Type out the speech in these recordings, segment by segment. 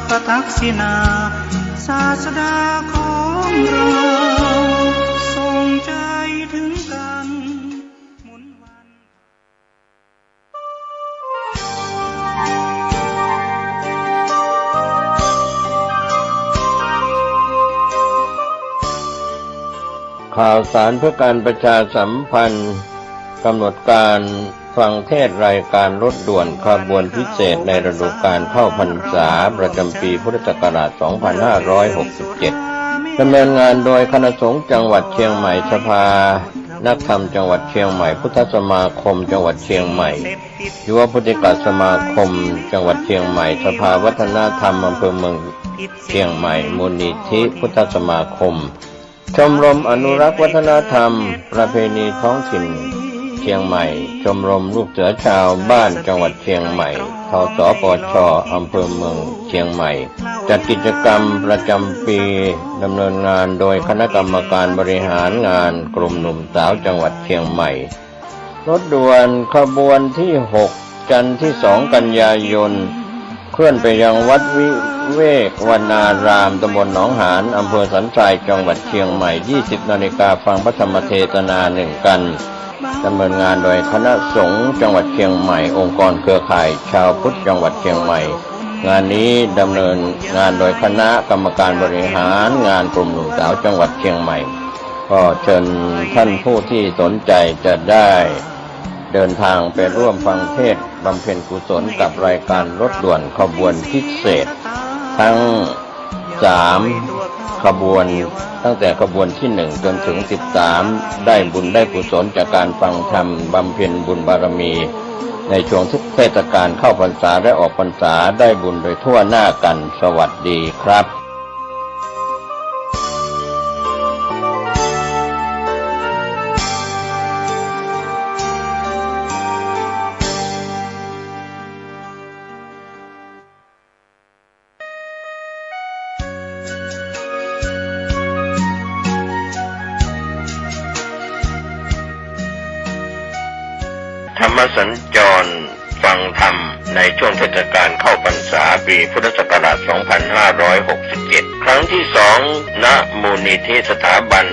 ปทักษิณาศาสดาของเราทรงใจถึงกันหมุนวันข่าวสารเพื่อการประชาสัมพันธ์กำหนดการฟังเทศรายการรถด่วนขบวนพิเศษในฤดูกาลเข้าพรรษาประจำปีพุทธศักราช 2567 ดำเนินงานโดยคณะสงฆ์จังหวัดเชียงใหม่สภานักธรรมจังหวัดเชียงใหม่พุทธสมาคมจังหวัดเชียงใหม่ยุวพุทธิกสมาคมจังหวัดเชียงใหม่สภาวัฒนธรรมอำเภอเมืองเชียงใหม่มูลนิธิพุทธสมาคมชมรมอนุรักษ์วัฒนธรรมประเพณีท้องถิ่นเชียงใหม่ชมรมลูกเสือชาวบ้านจังหวัดเชียงใหม่ทสปชอำเภอเมืองเชียงใหม่จัดกิจกรรมประจำปีดำเนินงานโดยคณะกรรมการบริหารงานกลุ่มหนุ่มสาวจังหวัดเชียงใหม่รถด่วนขบวนที่6จันทร์ที่2กันยายนเคลื่อนไปยังวัดวิเวกวนารามตำบลหนองหานอำเภอสันทรายจังหวัดเชียงใหม่ 20 นาฬิกาฟังพระธรรมเทศนา1กันดำเนินงานโดยคณะสงฆ์จังหวัดเชียงใหม่องค์กรเครือข่ายชาวพุทธจังหวัดเชียงใหม่งานนี้ดำเนินงานโดยคณะกรรมการบริหารงานกลุ่มหนุ่มสาวจังหวัดเชียงใหม่ก็เชิญท่านผู้ที่สนใจจะได้เดินทางไปร่วมฟังเทศน์บำเพ็ญกุศลกับรายการรถด่วนขบวนพิเศษทั้ง3ขบวนตั้งแต่ขบวนที่1จนถึง13ได้บุญได้กุศลจากการฟังธรรมบำเพ็ญบุญบารมีในช่วงเทศกาลเข้าพรรษาและออกพรรษาได้บุญโดยทั่วหน้ากันสวัสดีครับธรรมสัญจรฟังธรรมในช่วงเทศกาลเข้าพรรษาปีพุทธศักราช 2567 ครั้งที่2ณมูลนิธิสถาบัน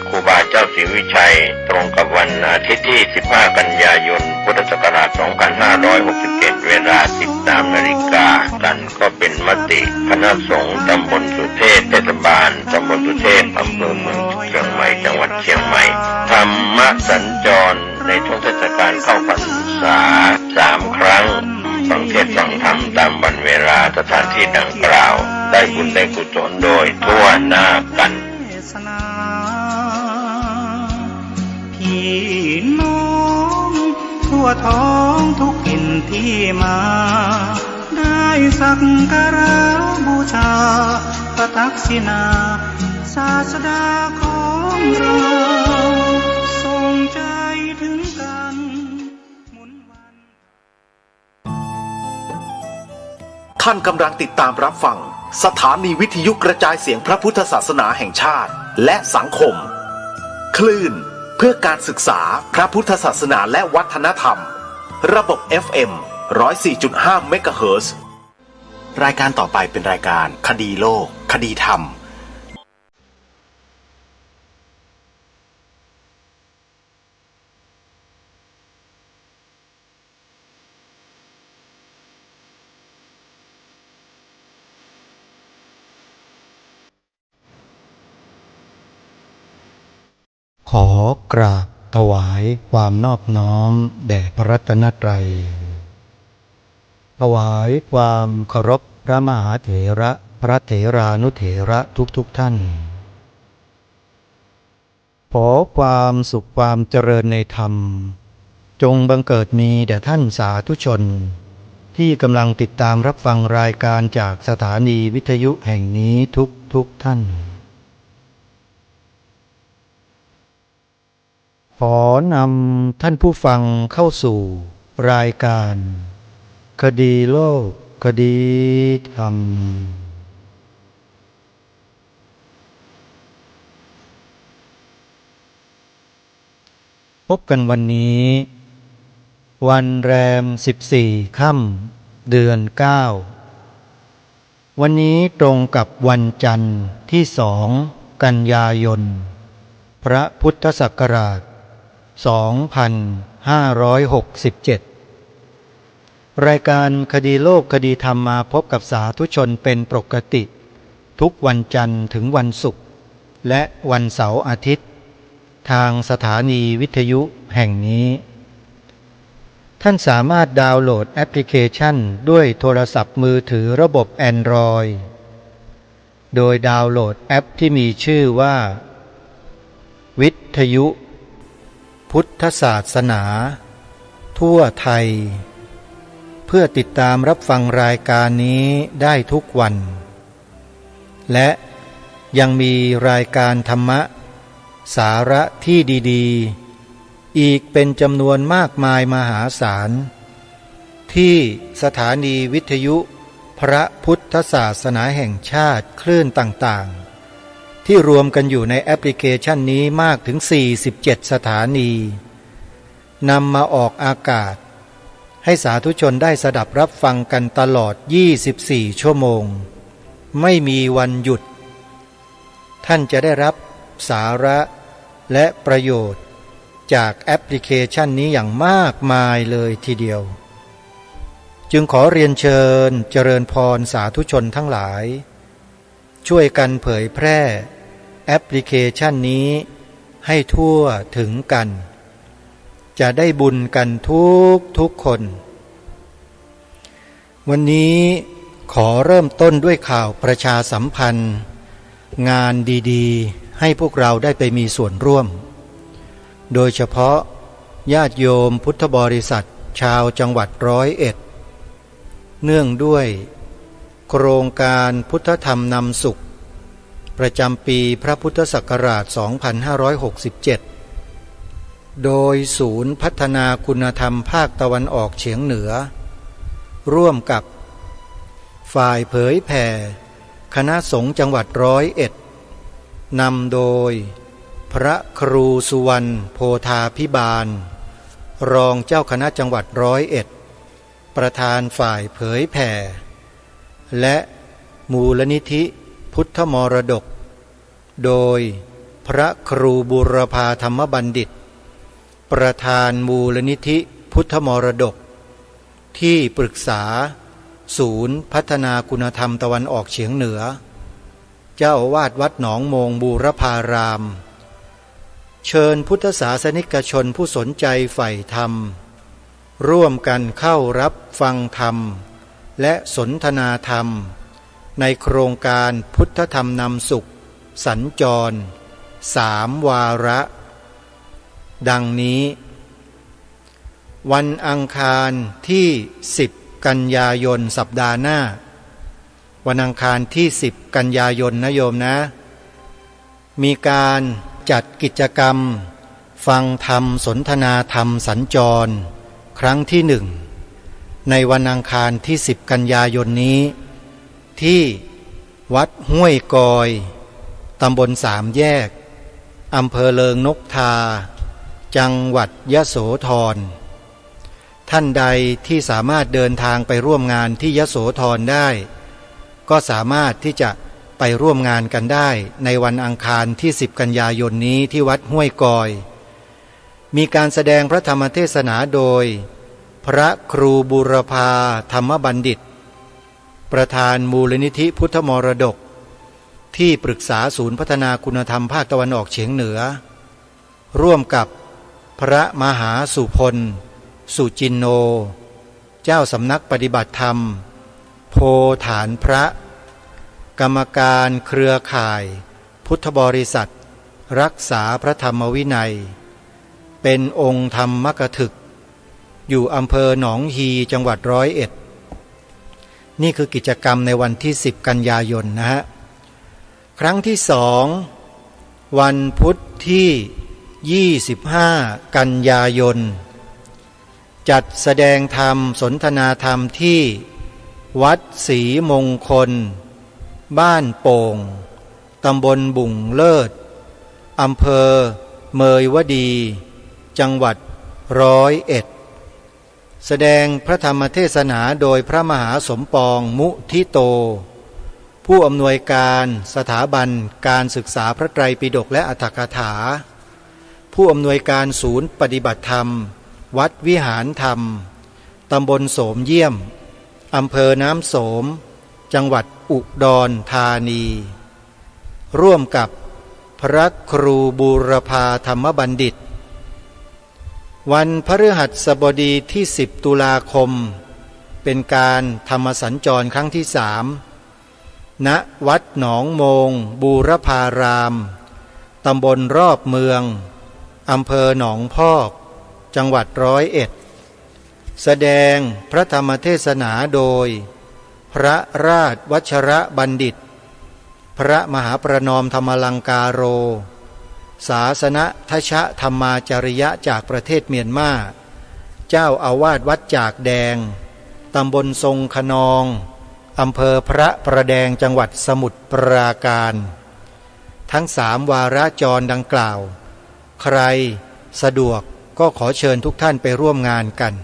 ครูบาเจ้าศรีวิชัยตรงกับวันอาทิตย์ที่ 15 กันยายน พุทธศักราช 2567 เวลา 13 นาฬิกากันก็เป็นมติคณะสงฆ์ตำบลสุเทพเทศบาลตำบลสุเทพอำเภอเมืองเชียงใหม่จังหวัดเชียงใหม่ธรรมสัญจรในช่วงเทศกาลเข้าพรรษา3 ครั้งฟังเทศน์ฟังธรรมตามวันเวลาสถานที่ดังกล่าวได้บุญได้กุศลโดยทั่วหน้ากันพี่น้องทั่วท้องทุกถิ่นที่มาได้สักการะบูชาพระทักษิณาศาสดาของเราทรงใจถึงกันหมุนวันท่านกำลังติดตามรับฟังสถานีวิทยุกระจายเสียงพระพุทธศาสนาแห่งชาติและสังคมคลื่นเพื่อการศึกษาพระพุทธศาสนาและวัฒนธรรมระบบ FM 104.5 เมกะเฮิรตซ์ รายการต่อไปเป็นรายการคดีโลกคดีธรรมขอกราบถวายความนอบน้อมแด่พระรัตนตรัยถวายความเคารพพระมหาเถระพระเถรานุเถระทุกท่านขอความสุขความเจริญในธรรมจงบังเกิดมีแด่ท่านสาธุชนที่กำลังติดตามรับฟังรายการจากสถานีวิทยุแห่งนี้ทุกท่านขอนำท่านผู้ฟังเข้าสู่รายการคดีโลกคดีธรรมพบกันวันนี้วันแรม14 ค่ำเดือน 9 วันนี้ตรงกับวันจันทร์ที่2 กันยายน พระพุทธศักราช 2567 รายการคดีโลกคดีธรรมมาพบกับสาธุชนเป็นปกติทุกวันจันทร์ถึงวันศุกร์และวันเสาร์อาทิตย์ทางสถานีวิทยุแห่งนี้ท่านสามารถดาวน์โหลดแอปพลิเคชันด้วยโทรศัพท์มือถือระบบ Android โดยดาวน์โหลดแอปที่มีชื่อว่าวิทยุพุทธศาสนาทั่วไทยเพื่อติดตามรับฟังรายการนี้ได้ทุกวันและยังมีรายการธรรมะสาระที่ดีๆอีกเป็นจำนวนมากมายมหาศาลที่สถานีวิทยุพระพุทธศาสนาแห่งชาติคลื่นต่างๆที่รวมกันอยู่ในแอปพลิเคชันนี้มากถึง47สถานีนำมาออกอากาศให้สาธุชนได้สดับรับฟังกันตลอด24ชั่วโมงไม่มีวันหยุดท่านจะได้รับสาระและประโยชน์จากแอปพลิเคชันนี้อย่างมากมายเลยทีเดียวจึงขอเรียนเชิญเจริญพรสาธุชนทั้งหลายช่วยกันเผยแพร่แอปพลิเคชันนี้ให้ทั่วถึงกันจะได้บุญกันทุกคนวันนี้ขอเริ่มต้นด้วยข่าวประชาสัมพันธ์งานดีๆให้พวกเราได้ไปมีส่วนร่วมโดยเฉพาะญาติโยมพุทธบริษัทชาวจังหวัด101เนื่องด้วยโครงการพุทธธรรมนำสุขประจำปีพระพุทธศักราช 2567 โดยศูนย์พัฒนาคุณธรรมภาคตะวันออกเฉียงเหนือร่วมกับฝ่ายเผยแผ่คณะสงฆ์จังหวัด101นำโดยพระครูสุวรรณโพธาภิบาลรองเจ้าคณะจังหวัด101ประธานฝ่ายเผยแผ่และมูลนิธิพุทธมรดกโดยพระครูบูรพาธรรมบัณฑิตประธานมูลนิธิพุทธมรดกที่ปรึกษาศูนย์พัฒนาคุณธรรมตะวันออกเฉียงเหนือเจ้าอาวาสวัดหนองโมงบูรพารามเชิญพุทธศาสนิกชนผู้สนใจใฝ่ธรรมร่วมกันเข้ารับฟังธรรมและสนทนาธรรมในโครงการพุทธธรรมนำสุขสัญจร3 วาระดังนี้วันอังคารที่10 กันยายนสัปดาห์หน้าวันอังคารที่10 กันยายนนะโยมนะมีการจัดกิจกรรมฟังธรรมสนทนาธรรมสัญจรครั้งที่1ในวันอังคารที่10 กันยายนนี้ที่วัดห้วยกอยตำบล3 แยกอำเภอเลิงนกทาจังหวัดยโสธรท่านใดที่สามารถเดินทางไปร่วมงานที่ยโสธรได้ก็สามารถที่จะไปร่วมงานกันได้ในวันอังคารที่10 กันยายนนี้ที่วัดห้วยกอยมีการแสดงพระธรรมเทศนาโดยพระครูบูรพาธรรมบัณฑิตประธานมูลนิธิพุทธมรดกที่ปรึกษาศูนย์พัฒนาคุณธรรมภาคตะวันออกเฉียงเหนือร่วมกับพระมหาสุพลสุจินโนเจ้าสำนักปฏิบัติธรรมโพฐานพระกรรมการเครือข่ายพุทธบริษัทรักษาพระธรรมวินัยเป็นองค์ธรรมกถึกอยู่อำเภอหนองฮีจังหวัด101นี่คือกิจกรรมในวันที่10 กันยายนนะฮะครั้งที่2วันพุธที่25 กันยายนจัดแสดงธรรมสนทนาธรรมที่วัดศรีมงคลบ้านโป่งตำบลบุ่งเลิศอำเภอเมยวดีจังหวัด101แสดงพระธรรมเทศนาโดยพระมหาสมปองมุทิโต ผู้อำนวยการสถาบันการศึกษาพระไตรปิฎกและอรรถกถาผู้อำนวยการศูนย์ปฏิบัติธรรมวัดวิหารธรรมตำบลโสมเยี่ยมอำเภอน้ำโสมจังหวัดอุดรธานีร่วมกับพระครูบูรพาธรรมบัณฑิตวันพฤหัสบดีที่10 ตุลาคมเป็นการธรรมสัญจรครั้งที่3ณวัดหนองโมงบูรพารามตำบลรอบเมืองอำเภอหนองพอกจังหวัด101แสดงพระธรรมเทศนาโดยพระราชวชระบัณฑิตพระมหาประนอมธรรมลังกาโรศาสนทชธรรมาจริยะจากประเทศเมียนมาเจ้าอาวาสวัดจากแดงตำบลทรงขนองอำเภอพระประแดงจังหวัดสมุทรปราการทั้ง3 วาระจรดังกล่าวใครสะดวกก็ขอเชิญทุกท่านไปร่วมงานกัน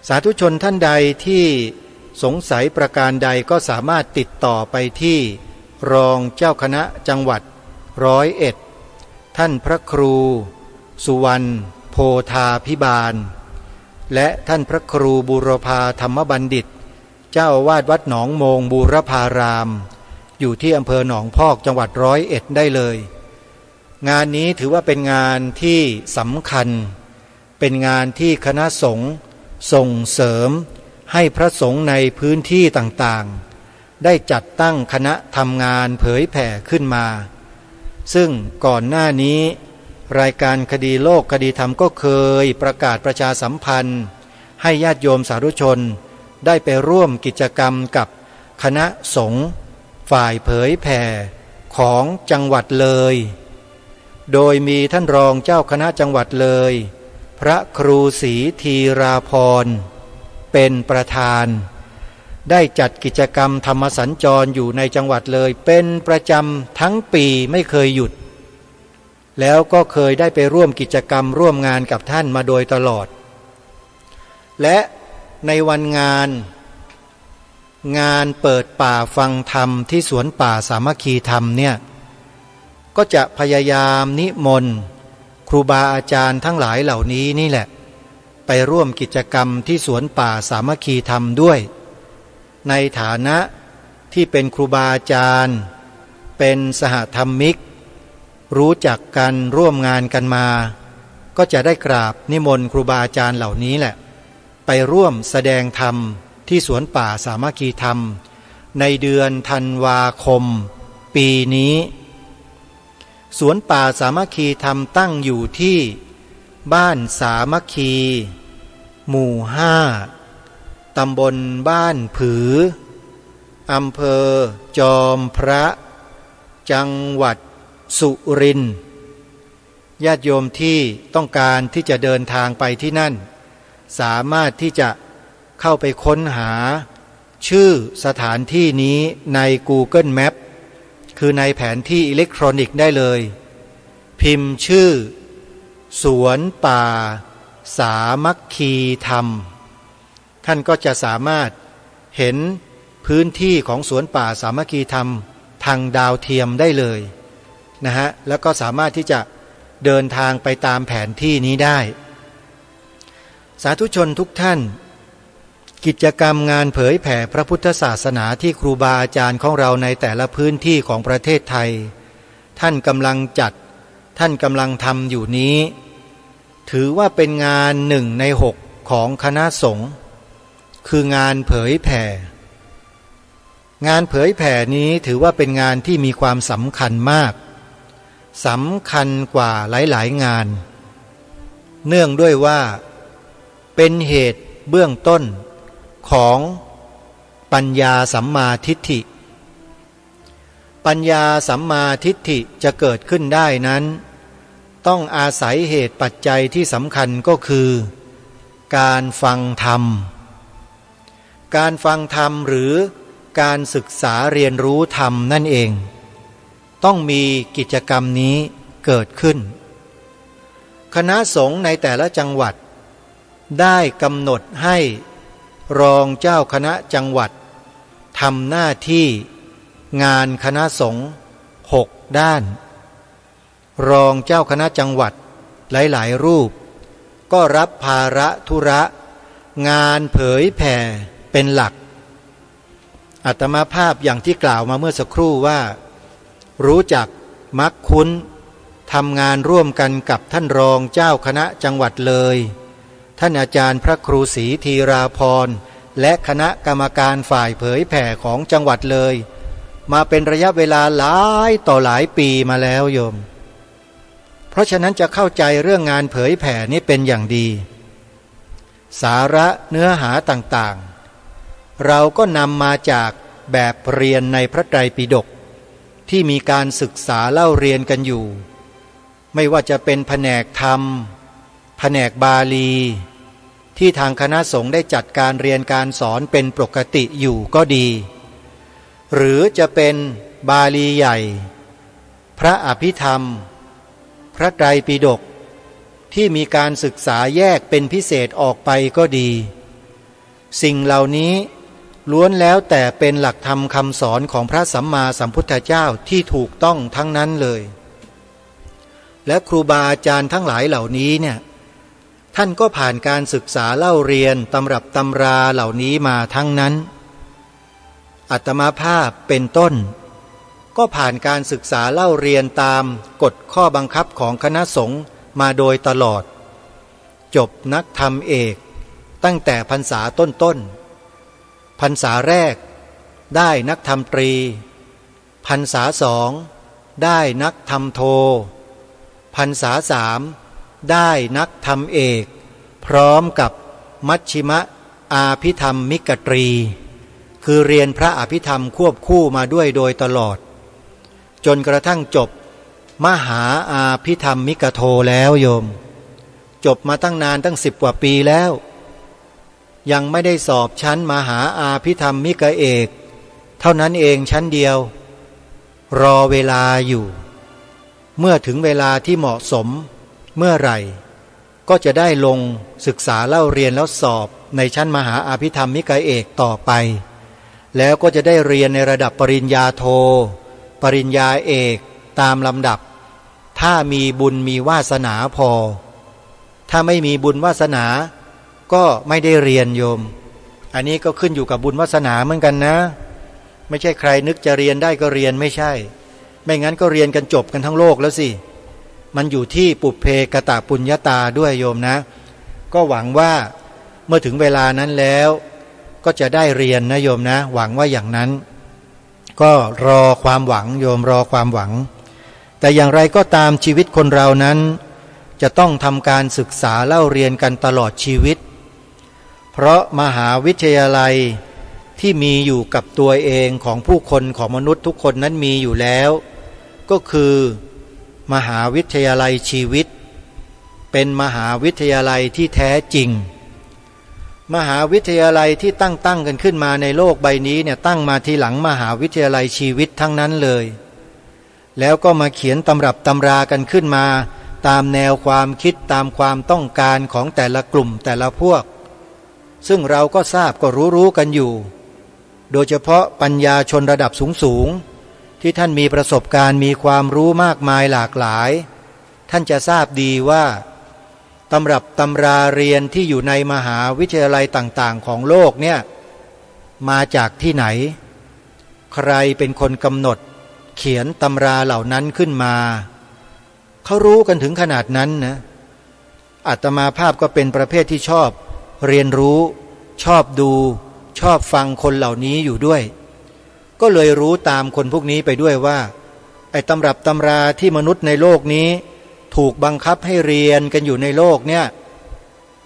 สาธุชนท่านใดที่สงสัยประการใดก็สามารถติดต่อไปที่รองเจ้าคณะจังหวัด101ท่านพระครูสุวรรณโพธาภิบาลและท่านพระครูบูรพาธรรมบัณฑิตเจ้าอาวาสวัดหนองโมงบูรพารามอยู่ที่อำเภอหนองพอกจังหวัด101ได้เลยงานนี้ถือว่าเป็นงานที่สำคัญเป็นงานที่คณะสงฆ์ส่งเสริมให้พระสงฆ์ในพื้นที่ต่างๆได้จัดตั้งคณะทำงานเผยแผ่ขึ้นมาซึ่งก่อนหน้านี้รายการคดีโลกคดีธรรมก็เคยประกาศประชาสัมพันธ์ให้ญาติโยมสาธุชนได้ไปร่วมกิจกรรมกับคณะสงฆ์ฝ่ายเผยแผ่ของจังหวัดเลยโดยมีท่านรองเจ้าคณะจังหวัดเลยพระครูศรีธีราพรเป็นประธานได้จัดกิจกรรมธรรมสัญจรอยู่ในจังหวัดเลยเป็นประจำทั้งปีไม่เคยหยุดแล้วก็เคยได้ไปร่วมกิจกรรมร่วมงานกับท่านมาโดยตลอดและในวันงานเปิดป่าฟังธรรมที่สวนป่าสามัคคีธรรมเนี่ยก็จะพยายามนิมนต์ครูบาอาจารย์ทั้งหลายเหล่านี้นี่แหละไปร่วมกิจกรรมที่สวนป่าสามัคคีธรรมด้วยในฐานะที่เป็นครูบาอาจารย์เป็นสหธรรมิกรู้จักกันร่วมงานกันมาก็จะได้กราบนิมนต์ครูบาอาจารย์เหล่านี้แหละไปร่วมแสดงธรรมที่สวนป่าสามัคคีธรรมในเดือนธันวาคมปีนี้สวนป่าสามัคคีธรรมตั้งอยู่ที่บ้านสามัคคีหมู่5ตำบลบ้านผืออำเภอจอมพระจังหวัดสุรินทร์ญาติโยมที่ต้องการที่จะเดินทางไปที่นั่นสามารถที่จะเข้าไปค้นหาชื่อสถานที่นี้ใน Google Map คือในแผนที่อิเล็กทรอนิกส์ได้เลยพิมพ์ชื่อสวนป่าสามัคคีธรรมท่านก็จะสามารถเห็นพื้นที่ของสวนป่าสามัคคีธรรมทางดาวเทียมได้เลยนะฮะแล้วก็สามารถที่จะเดินทางไปตามแผนที่นี้ได้สาธุชนทุกท่านกิจกรรมงานเผยแผ่พระพุทธศาสนาที่ครูบาอาจารย์ของเราในแต่ละพื้นที่ของประเทศไทยท่านกำลังจัดท่านกำลังทำอยู่นี้ถือว่าเป็นงาน1 ใน 6ของคณะสงฆ์คืองานเผยแผ่งานเผยแผ่นี้ถือว่าเป็นงานที่มีความสำคัญมากสำคัญกว่าหลายๆงานเนื่องด้วยว่าเป็นเหตุเบื้องต้นของปัญญาสัมมาทิฏฐิปัญญาสัมมาทิฏฐิจะเกิดขึ้นได้นั้นต้องอาศัยเหตุปัจจัยที่สำคัญก็คือการฟังธรรมการฟังธรรมหรือการศึกษาเรียนรู้ธรรมนั่นเองต้องมีกิจกรรมนี้เกิดขึ้นคณะสงฆ์ในแต่ละจังหวัดได้กำหนดให้รองเจ้าคณะจังหวัดทำหน้าที่ งานคณะสงฆ์6 ด้านรองเจ้าคณะจังหวัดหลายๆรูปก็รับภาระธุระงานเผยแผ่เป็นหลักอาตมาภาพอย่างที่กล่าวมาเมื่อสักครู่ว่ารู้จักมักคุ้นทำงานร่วมกันกับท่านรองเจ้าคณะจังหวัดเลยท่านอาจารย์พระครูศรีธีราพรและคณะกรรมการฝ่ายเผยแผ่ของจังหวัดเลยมาเป็นระยะเวลาหลายต่อหลายปีมาแล้วโยมเพราะฉะนั้นจะเข้าใจเรื่องงานเผยแผ่นี้เป็นอย่างดีสาระเนื้อหาต่างๆเราก็นำมาจากแบบเรียนในพระไตรปิฎกที่มีการศึกษาเล่าเรียนกันอยู่ไม่ว่าจะเป็นแผนกธรรมแผนกบาลีที่ทางคณะสงฆ์ได้จัดการเรียนการสอนเป็นปกติอยู่ก็ดีหรือจะเป็นบาลีใหญ่พระอภิธรรมพระไตรปิฎกที่มีการศึกษาแยกเป็นพิเศษออกไปก็ดีสิ่งเหล่านี้ล้วนแล้วแต่เป็นหลักธรรมคำสอนของพระสัมมาสัมพุทธเจ้าที่ถูกต้องทั้งนั้นเลยและครูบาอาจารย์ทั้งหลายเหล่านี้เนี่ยท่านก็ผ่านการศึกษาเล่าเรียนตำรับตำราเหล่านี้มาทั้งนั้นอาตมาภาพเป็นต้นก็ผ่านการศึกษาเล่าเรียนตามกฎข้อบังคับของคณะสงฆ์มาโดยตลอดจบนักธรรมเอกตั้งแต่พรรษาต้นๆพรรษาแรกได้นักธรรมตรีพรรษา2ได้นักธรรมโทพรรษา3ได้นักธรรมเอกพร้อมกับมัชชิมอาภิธรรมมิกตรีคือเรียนพระอภิธรรมควบคู่มาด้วยโดยตลอดจนกระทั่งจบมหาอาภิธรรมมิกโทแล้วโยมจบมาตั้งนานตั้ง10 กว่าปีแล้วยังไม่ได้สอบชั้นมหาอาภิธรรมมิกเอกเท่านั้นเองชั้นเดียวรอเวลาอยู่เมื่อถึงเวลาที่เหมาะสมเมื่อไหร่ก็จะได้ลงศึกษาเล่าเรียนแล้วสอบในชั้นมหาอาภิธรรมมิกเอกต่อไปแล้วก็จะได้เรียนในระดับปริญญาโทปริญญาเอกตามลำดับถ้ามีบุญมีวาสนาพอถ้าไม่มีบุญวาสนาก็ไม่ได้เรียนโยมอันนี้ก็ขึ้นอยู่กับบุญวาสนาเหมือนกันนะไม่ใช่ใครนึกจะเรียนได้ก็เรียนไม่ใช่ไม่งั้นก็เรียนกันจบกันทั้งโลกแล้วสิมันอยู่ที่ปุพเพกตปุญญาตาด้วยโยมนะก็หวังว่าเมื่อถึงเวลานั้นแล้วก็จะได้เรียนนะโยมนะหวังว่าอย่างนั้นก็รอความหวังโยมรอความหวังแต่อย่างไรก็ตามชีวิตคนเรานั้นจะต้องทำการศึกษาเล่าเรียนกันตลอดชีวิตเพราะมหาวิทยาลัยที่มีอยู่กับตัวเองของผู้คนของมนุษย์ทุกคนนั้นมีอยู่แล้วก็คือมหาวิทยาลัยชีวิตเป็นมหาวิทยาลัยที่แท้จริงมหาวิทยาลัยที่ตั้งกันขึ้นมาในโลกใบนี้เนี่ยตั้งมาทีหลังมหาวิทยาลัยชีวิตทั้งนั้นเลยแล้วก็มาเขียนตำรับตำรากันขึ้นมาตามแนวความคิดตามความต้องการของแต่ละกลุ่มแต่ละพวกซึ่งเราก็ทราบก็รู้กันอยู่โดยเฉพาะปัญญาชนระดับสูงที่ท่านมีประสบการณ์มีความรู้มากมายหลากหลายท่านจะทราบดีว่าตำรับตำราเรียนที่อยู่ในมหาวิทยาลัยต่างๆของโลกเนี่ยมาจากที่ไหนใครเป็นคนกำหนดเขียนตำราเหล่านั้นขึ้นมาเขารู้กันถึงขนาดนั้นนะอาตมาภาพก็เป็นประเภทที่ชอบเรียนรู้ชอบดูชอบฟังคนเหล่านี้อยู่ด้วยก็เลยรู้ตามคนพวกนี้ไปด้วยว่าไอ้ตำรับตำราที่มนุษย์ในโลกนี้ถูกบังคับให้เรียนกันอยู่ในโลกเนี่ย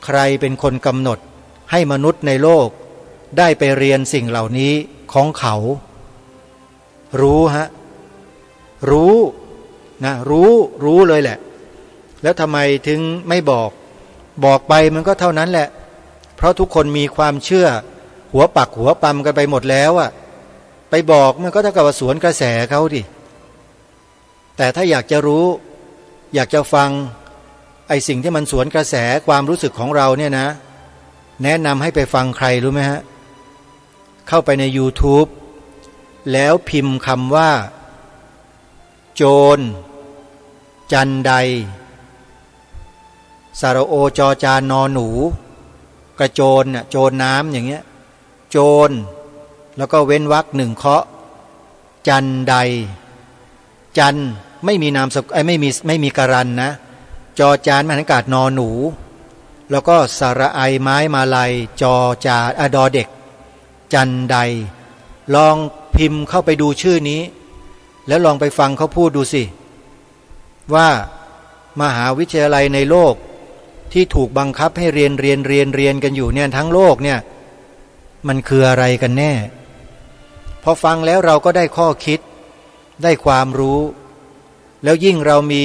ใครเป็นคนกำหนดให้มนุษย์ในโลกได้ไปเรียนสิ่งเหล่านี้ของเขารู้ฮะรู้นะรู้เลยแหละแล้วทำไมถึงไม่บอกไปมันก็เท่านั้นแหละเพราะทุกคนมีความเชื่อหัวปักหัวปั๊มกันไปหมดแล้วอะไปบอกมันก็เท่ากับว่าสวนกระแสเขาดิแต่ถ้าอยากจะรู้อยากจะฟังไอ้สิ่งที่มันสวนกระแสความรู้สึกของเราเนี่ยนะแนะนำให้ไปฟังใครรู้ไหมฮะเข้าไปใน YouTube แล้วพิมพ์คำว่าโจรจันใดสระโอจอจานนอหนูกระโจนน่ะโจรน้ำอย่างเงี้ยโจรแล้วก็เว้นวรรคหนึ่งเคาะจันใดจันไม่มีนามสกุลไม่มีการันนะจอจานมหันอากาศนอหนูแล้วก็สระไอไม้มาลัยจอจาดอเด็กจันใดลองพิมพ์เข้าไปดูชื่อนี้แล้วลองไปฟังเขาพูดดูสิว่ามหาวิทยาลัยในโลกที่ถูกบังคับให้เรียนกันอยู่เนี่ยทั้งโลกเนี่ยมันคืออะไรกันแน่พอฟังแล้วเราก็ได้ข้อคิดได้ความรู้แล้วยิ่งเรามี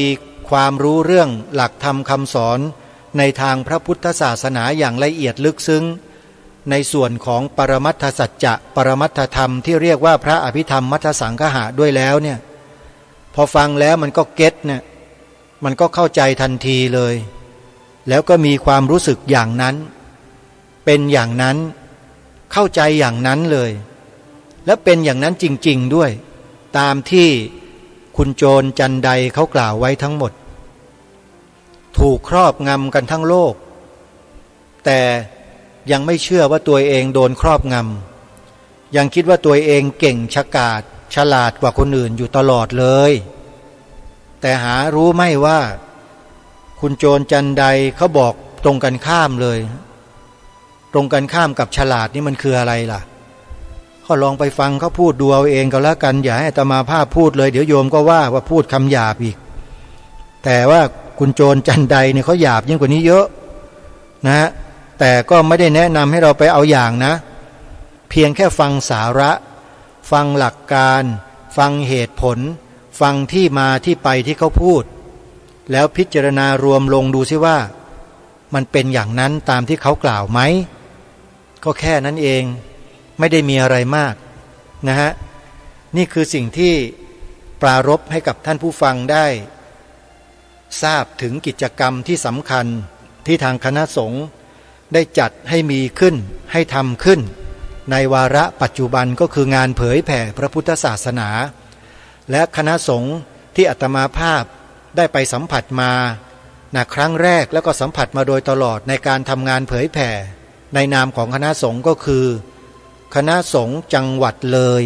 ความรู้เรื่องหลักธรรมคำสอนในทางพระพุทธศาสนาอย่างละเอียดลึกซึ้งในส่วนของปรมัตถสัจจะปรมัตถธรรมที่เรียกว่าพระอภิธรรมมัทธสังคหะด้วยแล้วเนี่ยพอฟังแล้วมันก็เก็ตเนี่ยมันก็เข้าใจทันทีเลยแล้วก็มีความรู้สึกอย่างนั้นเป็นอย่างนั้นเข้าใจอย่างนั้นเลยและเป็นอย่างนั้นจริงๆด้วยตามที่คุณโจรจันใดเขากล่าวไว้ทั้งหมดถูกครอบงำกันทั้งโลกแต่ยังไม่เชื่อว่าตัวเองโดนครอบงำยังคิดว่าตัวเองเก่งฉกาจฉลาดกว่าคนอื่นอยู่ตลอดเลยแต่หารู้ไม่ว่าคุณโจรจันใดเขาบอกตรงกันข้ามเลยตรงกันข้ามกับฉลาดนี่มันคืออะไรล่ะก็ลองไปฟังเขาพูดดูเอาเองก็แล้วกันอย่าให้อาตมาภาพพูดเลยเดี๋ยวโยมก็ว่าพูดคำหยาบอีกแต่ว่าคุณโจรจันใดเนี่ยเขาหยาบยิ่งกว่านี้เยอะนะแต่ก็ไม่ได้แนะนำให้เราไปเอาอย่างนะเพียงแค่ฟังสาระฟังหลักการฟังเหตุผลฟังที่มาที่ไปที่เขาพูดแล้วพิจารณารวมลงดูซิว่ามันเป็นอย่างนั้นตามที่เขากล่าวไหมก็แค่นั้นเองไม่ได้มีอะไรมากนะฮะนี่คือสิ่งที่ปรารภให้กับท่านผู้ฟังได้ทราบถึงกิจกรรมที่สำคัญที่ทางคณะสงฆ์ได้จัดให้มีขึ้นให้ทำขึ้นในวาระปัจจุบันก็คืองานเผยแผ่พระพุทธศาสนาและคณะสงฆ์ที่อาตมาภาพได้ไปสัมผัสมาครั้งแรกแล้วก็สัมผัสมาโดยตลอดในการทำงานเผยแผ่ในนามของคณะสงฆ์ก็คือคณะสงฆ์จังหวัดเลย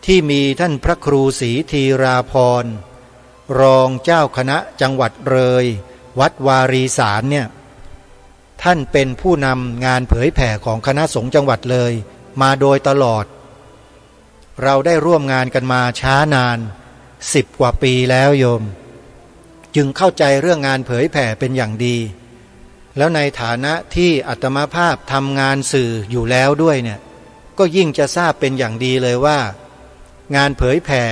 ที่มีท่านพระครูศรีธีราพรรองเจ้าคณะจังหวัดเลยวัดวารีสารเนี่ยท่านเป็นผู้นำงานเผยแผ่ของคณะสงฆ์จังหวัดเลยมาโดยตลอดเราได้ร่วมงานกันมาช้านาน10 กว่าปีแล้วโยมจึงเข้าใจเรื่องงานเผยแผ่เป็นอย่างดีแล้วในฐานะที่อาตมาภาพทำงานสื่ออยู่แล้วด้วยเนี่ยก็ยิ่งจะทราบเป็นอย่างดีเลยว่างานเผยแผ่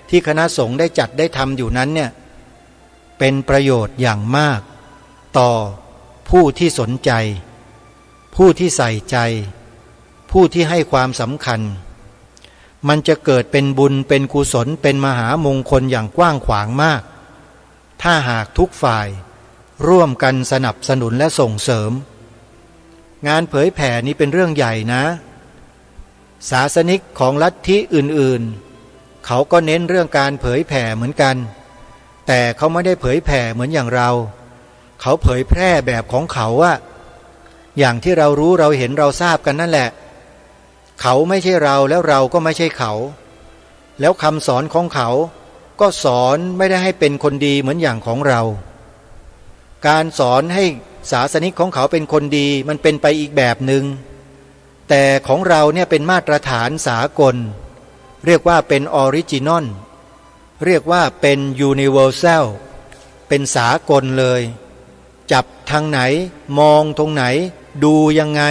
ที่คณะสงฆ์ได้จัดได้ทำอยู่นั้นเนี่ยเป็นประโยชน์อย่างมากต่อผู้ที่สนใจผู้ที่ใส่ใจผู้ที่ให้ความสำคัญมันจะเกิดเป็นบุญเป็นกุศลเป็นมหามงคลอย่างกว้างขวางมากถ้าหากทุกฝ่ายร่วมกันสนับสนุนและส่งเสริมงานเผยแผ่นี้เป็นเรื่องใหญ่นะศาสนิกของลัทธิอื่นๆเขาก็เน้นเรื่องการเผยแผ่เหมือนกันแต่เขาไม่ได้เผยแผ่เหมือนอย่างเราเขาเผยแพร่แบบของเขาอะอย่างที่เรารู้เราเห็นเราทราบกันนั่นแหละเขาไม่ใช่เราแล้วเราก็ไม่ใช่เขาแล้วคำสอนของเขาก็สอนไม่ได้ให้เป็นคนดีเหมือนอย่างของเราการสอนให้ศาสนิกของเขาเป็นคนดีมันเป็นไปอีกแบบหนึ่งแต่ของเราเนี่ยเป็นมาตรฐานสากลเรียกว่าเป็นออริจินอลเรียกว่าเป็นยูนิเวอร์แซลเป็นสากลเลยจับทางไหนมองตรงไหนดูยังไง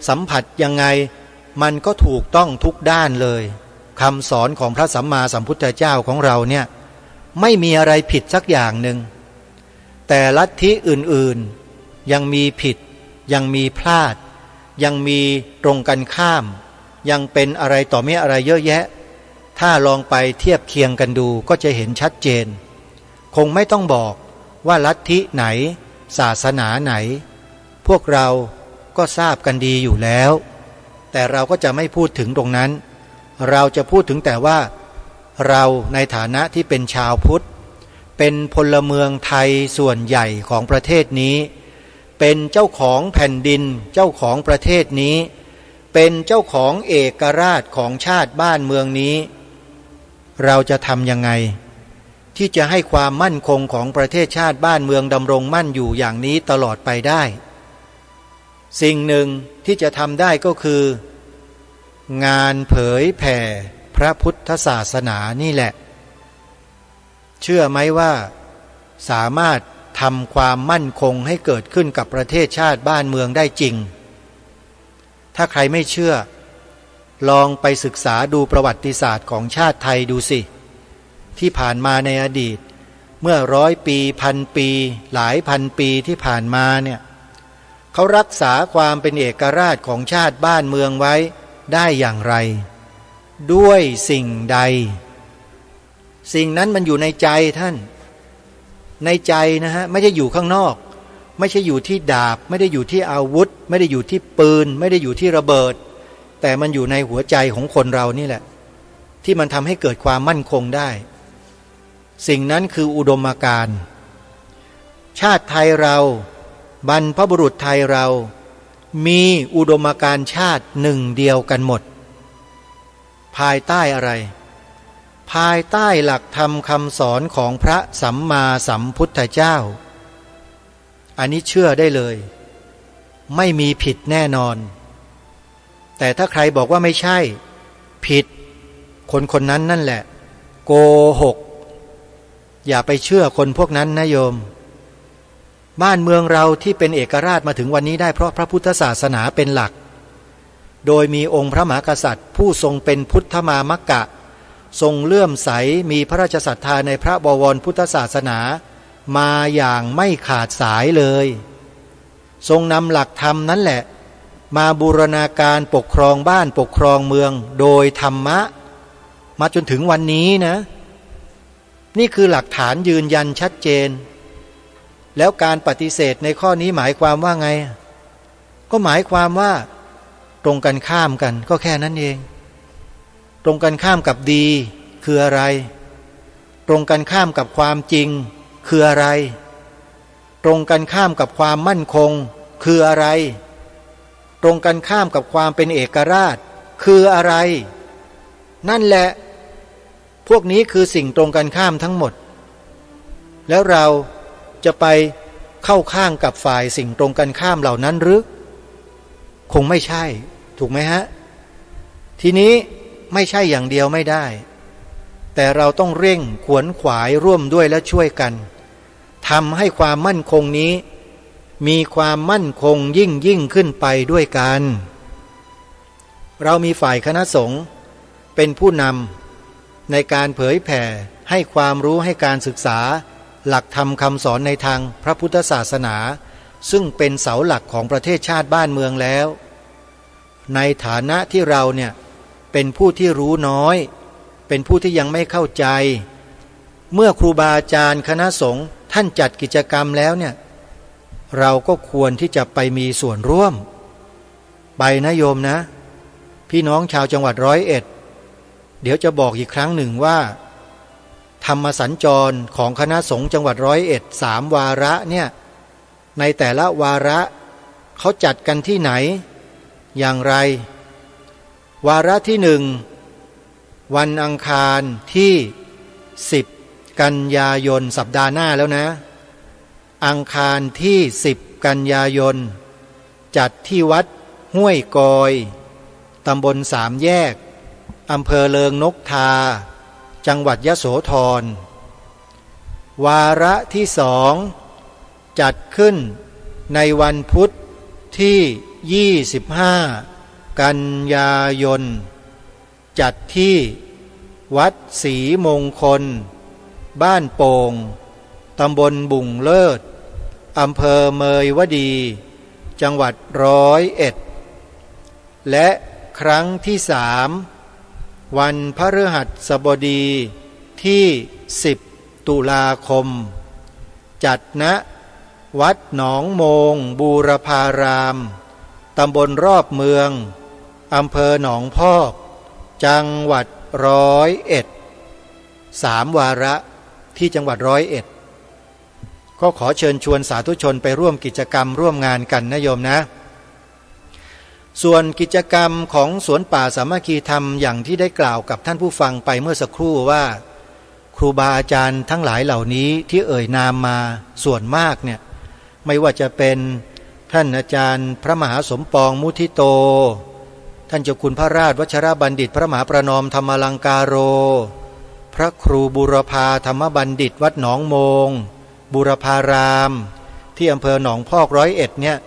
สัมผัสยังไงมันก็ถูกต้องทุกด้านเลยคำสอนของพระสัมมาสัมพุทธเจ้าของเราเนี่ยไม่มีอะไรผิดสักอย่างหนึ่งแต่ลัทธิอื่นๆยังมีผิดยังมีพลาดยังมีตรงกันข้ามยังเป็นอะไรต่อไม่อะไรเยอะแยะถ้าลองไปเทียบเคียงกันดูก็จะเห็นชัดเจนคงไม่ต้องบอกว่าลัทธิไหนศาสนาไหนพวกเราก็ทราบกันดีอยู่แล้วแต่เราก็จะไม่พูดถึงตรงนั้น เราจะพูดถึงแต่ว่าเราในฐานะที่เป็นชาวพุทธเป็นพลเมืองไทยส่วนใหญ่ของประเทศนี้เป็นเจ้าของแผ่นดินเจ้าของประเทศนี้เป็นเจ้าของเอกราชของชาติบ้านเมืองนี้เราจะทำยังไงที่จะให้ความมั่นคงของประเทศชาติบ้านเมืองดำรงมั่นอยู่อย่างนี้ตลอดไปได้สิ่งหนึ่งที่จะทำได้ก็คืองานเผยแผ่พระพุทธศาสนานี่แหละเชื่อไหมว่าสามารถทำความมั่นคงให้เกิดขึ้นกับประเทศชาติบ้านเมืองได้จริงถ้าใครไม่เชื่อลองไปศึกษาดูประวัติศาสตร์ของชาติไทยดูสิที่ผ่านมาในอดีตเมื่อ100 ปีพันปีหลายพันปีที่ผ่านมาเนี่ยเขารักษาความเป็นเอกราชของชาติบ้านเมืองไว้ได้อย่างไรด้วยสิ่งใดสิ่งนั้นมันอยู่ในใจท่านในใจนะฮะไม่ได้อยู่ข้างนอกไม่ใช่อยู่ที่ดาบไม่ได้อยู่ที่อาวุธไม่ได้อยู่ที่ปืนไม่ได้อยู่ที่ระเบิดแต่มันอยู่ในหัวใจของคนเรานี่แหละที่มันทำให้เกิดความมั่นคงได้สิ่งนั้นคืออุดมการณ์ชาติไทยเราบรรพบุรุษไทยเรามีอุดมการณ์ชาติหนึ่งเดียวกันหมดภายใต้อะไรภายใต้หลักธรรมคำสอนของพระสัมมาสัมพุทธเจ้าอันนี้เชื่อได้เลยไม่มีผิดแน่นอนแต่ถ้าใครบอกว่าไม่ใช่ผิดคนคนนั้นนั่นแหละโกหกอย่าไปเชื่อคนพวกนั้นนะโยมบ้านเมืองเราที่เป็นเอกราชมาถึงวันนี้ได้เพราะพระพุทธศาสนาเป็นหลักโดยมีองค์พระมหากษัตริย์ผู้ทรงเป็นพุทธมามกะทรงเลื่อมใสมีพระราชศรัทธาในพระบวรพุทธศาสนามาอย่างไม่ขาดสายเลยทรงนำหลักธรรมนั้นแหละมาบูรณาการปกครองบ้านปกครองเมืองโดยธรรมะมาจนถึงวันนี้นะนี่คือหลักฐานยืนยันชัดเจนแล้วการปฏิเสธในข้อนี้หมายความว่าไงก็หมายความว่าตรงกันข้ามกันก็แค่นั้นเองตรงกันข้ามกับดีคืออะไรตรงกันข้ามกับความจริงคืออะไรตรงกันข้ามกับความมั่นคงคืออะไรตรงกันข้ามกับความเป็นเอกราชคืออะไรนั่นแหละพวกนี้คือสิ่งตรงกันข้ามทั้งหมดแล้วเราจะไปเข้าข้างกับฝ่ายสิ่งตรงกันข้ามเหล่านั้นหรือคงไม่ใช่ถูกไหมฮะทีนี้ไม่ใช่อย่างเดียวไม่ได้แต่เราต้องเร่งขวนขวายร่วมด้วยและช่วยกันทำให้ความมั่นคงนี้มีความมั่นคงยิ่งขึ้นไปด้วยกันเรามีฝ่ายคณะสงฆ์เป็นผู้นำในการเผยแผ่ให้ความรู้ให้การศึกษาหลักธรรมคำสอนในทางพระพุทธศาสนาซึ่งเป็นเสาหลักของประเทศชาติบ้านเมืองแล้วในฐานะที่เราเนี่ยเป็นผู้ที่รู้น้อยเป็นผู้ที่ยังไม่เข้าใจเมื่อครูบาอาจารย์คณะสงฆ์ท่านจัดกิจกรรมแล้วเนี่ยเราก็ควรที่จะไปมีส่วนร่วมไปนะโยมนะพี่น้องชาวจังหวัด101เดี๋ยวจะบอกอีกครั้งหนึ่งว่าธรรมสัญจรของคณะสงฆ์จังหวัด101 3 วาระเนี่ยในแต่ละวาระเขาจัดกันที่ไหนอย่างไรวาระที่1วันอังคารที่10 กันยายนสัปดาห์หน้าแล้วนะอังคารที่10 กันยายนจัดที่วัดห้วยกอยตำบล3 แยกอำเภอเลิงนกทาจังหวัดยโสธรวาระที่2จัดขึ้นในวันพุธที่25 กันยายนจัดที่วัดศรีมงคลบ้านโป่งตำบลบุ่งเลิศอำเภอเมยวดีจังหวัด101และครั้งที่3วันพฤหัสบดีที่10 ตุลาคมจัดณวัดหนองโมงบูรพารามตำบลรอบเมืองอำเภอหนองพอก จังหวัด101 3 วาระที่จังหวัด101ก็ขอเชิญชวนสาธุชนไปร่วมกิจกรรมร่วมงานกันนะโยมนะ ส่วนกิจกรรมของสวนป่าสามัคคีธรรมอย่างที่ได้กล่าวกับท่านผู้ฟังไปเมื่อสักครู่ว่าครูบาอาจารย์ทั้งหลายเหล่านี้ที่เอ่ยนามมาส่วนมากเนี่ยไม่ว่าจะเป็นท่านอาจารย์พระมหาสมปองมุทิโตท่านเจ้าคุณพระราชวชรบัณฑิตพระมหาประนอมธรรมลังการโรพระครูบุรพาธรรมบัณฑิตวัดหนองโมงบุรพารามที่อำเภอหนองพอก101เนี่ย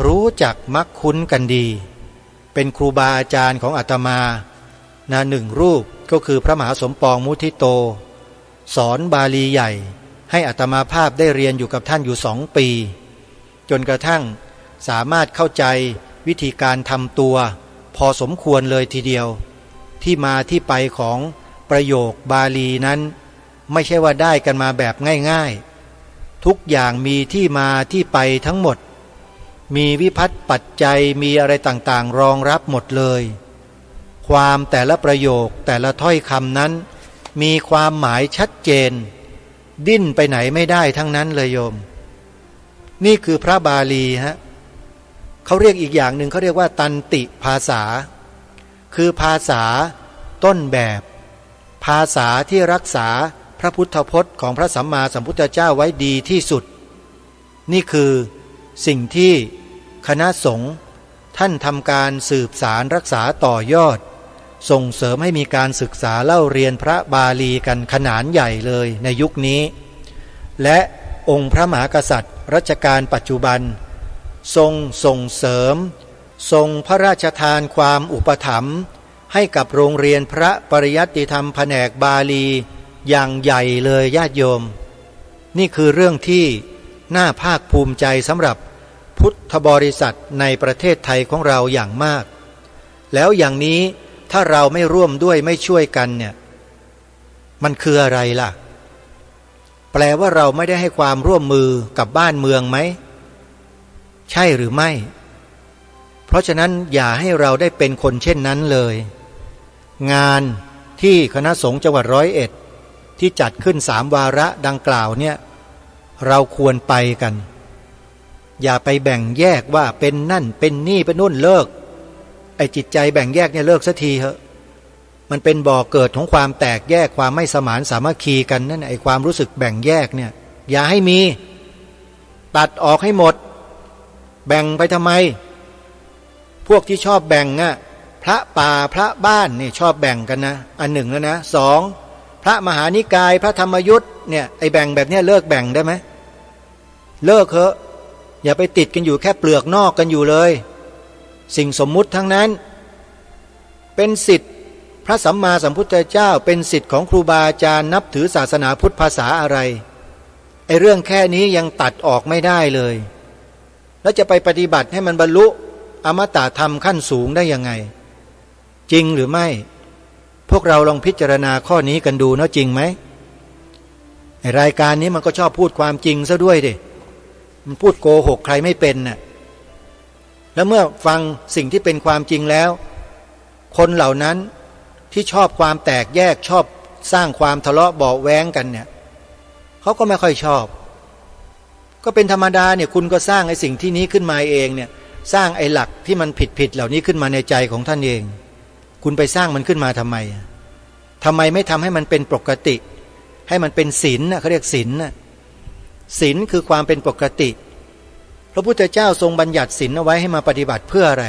รู้จักมักคุ้นกันดีเป็นครูบาอาจารย์ของอาตมาหนึ่งรูปก็คือพระมหาสมปองมุทิโตสอนบาลีใหญ่ให้อาตมาภาพได้เรียนอยู่กับท่านอยู่2 ปีจนกระทั่งสามารถเข้าใจวิธีการทำตัวพอสมควรเลยทีเดียวที่มาที่ไปของประโยคบาลีนั้นไม่ใช่ว่าได้กันมาแบบง่ายๆทุกอย่างมีที่มาที่ไปทั้งหมดมีวิพัฒน์ปัจจัยมีอะไรต่างๆรองรับหมดเลยความแต่ละประโยคแต่ละถ้อยคำนั้นมีความหมายชัดเจนดิ้นไปไหนไม่ได้ทั้งนั้นเลยโยมนี่คือพระบาลีฮะเขาเรียกอีกอย่างหนึ่งเขาเรียกว่าตันติภาษาคือภาษาต้นแบบภาษาที่รักษาพระพุทธพจน์ของพระสัมมาสัมพุทธเจ้าไว้ดีที่สุดนี่คือสิ่งที่คณะสงฆ์ท่านทำการสืบสารรักษาต่อยอดส่งเสริมให้มีการศึกษาเล่าเรียนพระบาลีกันขนาดใหญ่เลยในยุคนี้และองค์พระมหากษัตริย์รัชกาลปัจจุบันทรงส่งเสริมทรงพระราชทานความอุปถัมภ์ให้กับโรงเรียนพระปริยัติธรรมแผนกบาลีอย่างใหญ่เลยญาติโยมนี่คือเรื่องที่น่าภาคภูมิใจสำหรับพุทธบริษัทในประเทศไทยของเราอย่างมากแล้วอย่างนี้ถ้าเราไม่ร่วมด้วยไม่ช่วยกันเนี่ยมันคืออะไรล่ะแปลว่าเราไม่ได้ให้ความร่วมมือกับบ้านเมืองไหมใช่หรือไม่เพราะฉะนั้นอย่าให้เราได้เป็นคนเช่นนั้นเลยงานที่คณะสงฆ์จังหวัด101ที่จัดขึ้น3 วาระดังกล่าวเนี่ยเราควรไปกันอย่าไปแบ่งแยกว่าเป็นนั่นเป็นนี่เป็นนู่นเลิกไอ้จิตใจแบ่งแยกเนี่ยเลิกสักทีเถอะมันเป็นบ่อเกิดของความแตกแยกความไม่สมานสามัคคีกันนั่นไอ้ความรู้สึกแบ่งแยกเนี่ยอย่าให้มีตัดออกให้หมดแบ่งไปทำไมพวกที่ชอบแบ่งอะพระป่าพระบ้านนี่ชอบแบ่งกันนะอันหนึ่งแล้วนะ2พระมหานิกายพระธรรมยุทธเนี่ยไอ้แบ่งแบบนี้เลิกแบ่งได้ไหมเลิกเถอะอย่าไปติดกันอยู่แค่เปลือกนอกกันอยู่เลยสิ่งสมมุติทั้งนั้นเป็นสิทธิ์พระสัมมาสัมพุทธเจ้าเป็นสิทธิ์ของครูบาอาจารย์นับถือศาสนาพุทธภาษาอะไรไอ้เรื่องแค่นี้ยังตัดออกไม่ได้เลยแล้วจะไปปฏิบัติให้มันบรรลุอมตะธรรมขั้นสูงได้ยังไงจริงหรือไม่พวกเราลองพิจารณาข้อนี้กันดูเนาะจริงไหมไอ้รายการนี้มันก็ชอบพูดความจริงซะด้วยดิมันพูดโกหกใครไม่เป็นน่ะแล้วเมื่อฟังสิ่งที่เป็นความจริงแล้วคนเหล่านั้นที่ชอบความแตกแยกชอบสร้างความทะเลาะเบาะแว้งกันเนี่ยเขาก็ไม่ค่อยชอบก็เป็นธรรมดาเนี่ยคุณก็สร้างไอ้สิ่งที่นี้ขึ้นมาเองเนี่ยสร้างไอ้หลักที่มันผิดเหล่านี้ขึ้นมาในใจของท่านเองคุณไปสร้างมันขึ้นมาทำไมไม่ทำให้มันเป็นปกติให้มันเป็นศีลน่ะเขาเรียกศีลน่ะศีลคือความเป็นปกติพระพุทธเจ้าทรงบัญญัติศีลเอาไว้ให้มาปฏิบัติเพื่ออะไร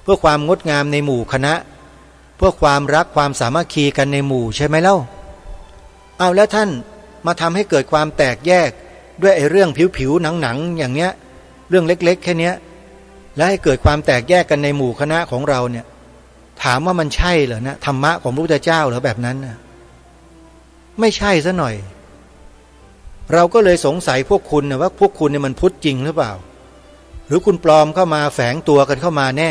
เพื่อความงดงามในหมู่คณะเพื่อความรักความสามัคคีกันในหมู่ใช่ไหมเล่าเอาแล้วท่านมาทำให้เกิดความแตกแยกด้วยไอ้เรื่องผิวหนังอย่างเนี้ยเรื่องเล็กๆแค่เนี้ยและให้เกิดความแตกแยกกันในหมู่คณะของเราเนี่ยถามว่ามันใช่เหรอนะธรรมะของพระพุทธเจ้าเหรอแบบนั้นนะไม่ใช่ซะหน่อยเราก็เลยสงสัยพวกคุณนะว่าพวกคุณเนี่ยมันพุทธจริงหรือเปล่าหรือคุณปลอมเข้ามาแฝงตัวกันเข้ามาแน่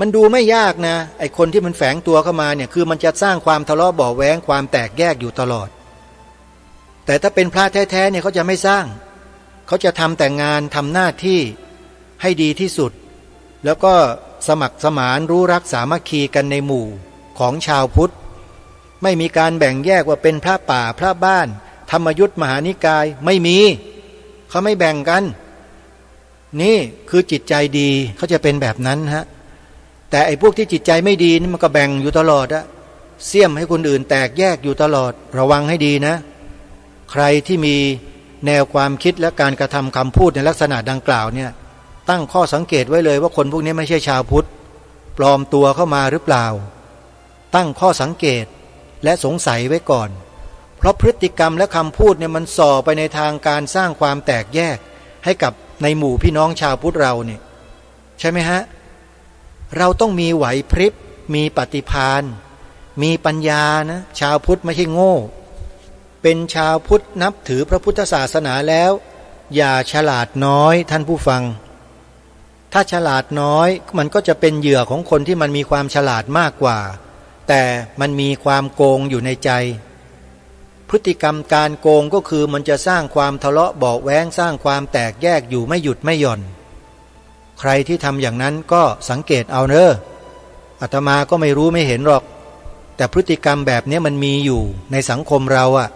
มันดูไม่ยากนะไอ้คนที่มันแฝงตัวเข้ามาเนี่ยคือมันจะสร้างความทะเลาะเบาะแว้งความแตกแยกอยู่ตลอดแต่ถ้าเป็นพระแท้ๆเนี่ยเขาจะไม่สร้างเขาจะทำแต่งานทำหน้าที่ให้ดีที่สุดแล้วก็ สมัครสมานรู้รักสามัคคีกันในหมู่ของชาวพุทธไม่มีการแบ่งแยกว่าเป็นพระป่าพระบ้านธรรมยุทธมหานิกายไม่มีเขาไม่แบ่งกันนี่คือจิตใจดีเขาจะเป็นแบบนั้นฮะแต่ไอ้พวกที่จิตใจไม่ดีนี่มันก็แบ่งอยู่ตลอดอะเสี่ยมให้คนอื่นแตกแยกอยู่ตลอดระวังให้ดีนะใครที่มีแนวความคิดและการกระทำคำพูดในลักษณะดังกล่าวเนี่ยตั้งข้อสังเกตไว้เลยว่าคนพวกนี้ไม่ใช่ชาวพุทธปลอมตัวเข้ามาหรือเปล่าตั้งข้อสังเกตและสงสัยไว้ก่อนเพราะพฤติกรรมและคำพูดเนี่ยมันส่อไปในทางการสร้างความแตกแยกให้กับในหมู่พี่น้องชาวพุทธเราเนี่ยใช่ไหมฮะเราต้องมีไหวพริบมีปฏิภาณมีปัญญานะชาวพุทธไม่ใช่โง่เป็นชาวพุทธนับถือพระพุทธศาสนาแล้วอย่าฉลาดน้อยท่านผู้ฟังถ้าฉลาดน้อยมันก็จะเป็นเหยื่อของคนที่มันมีความฉลาดมากกว่าแต่มันมีความโกงอยู่ในใจพฤติกรรมการโกงก็คือมันจะสร้างความทะเลาะเบาะแว้งสร้างความแตกแยกอยู่ไม่หยุดไม่หย่อนใครที่ทำอย่างนั้นก็สังเกตเอาเนอะอาตมาก็ไม่รู้ไม่เห็นหรอกแต่พฤติกรรมแบบนี้มันมีอยู่ในสังคมเราอะ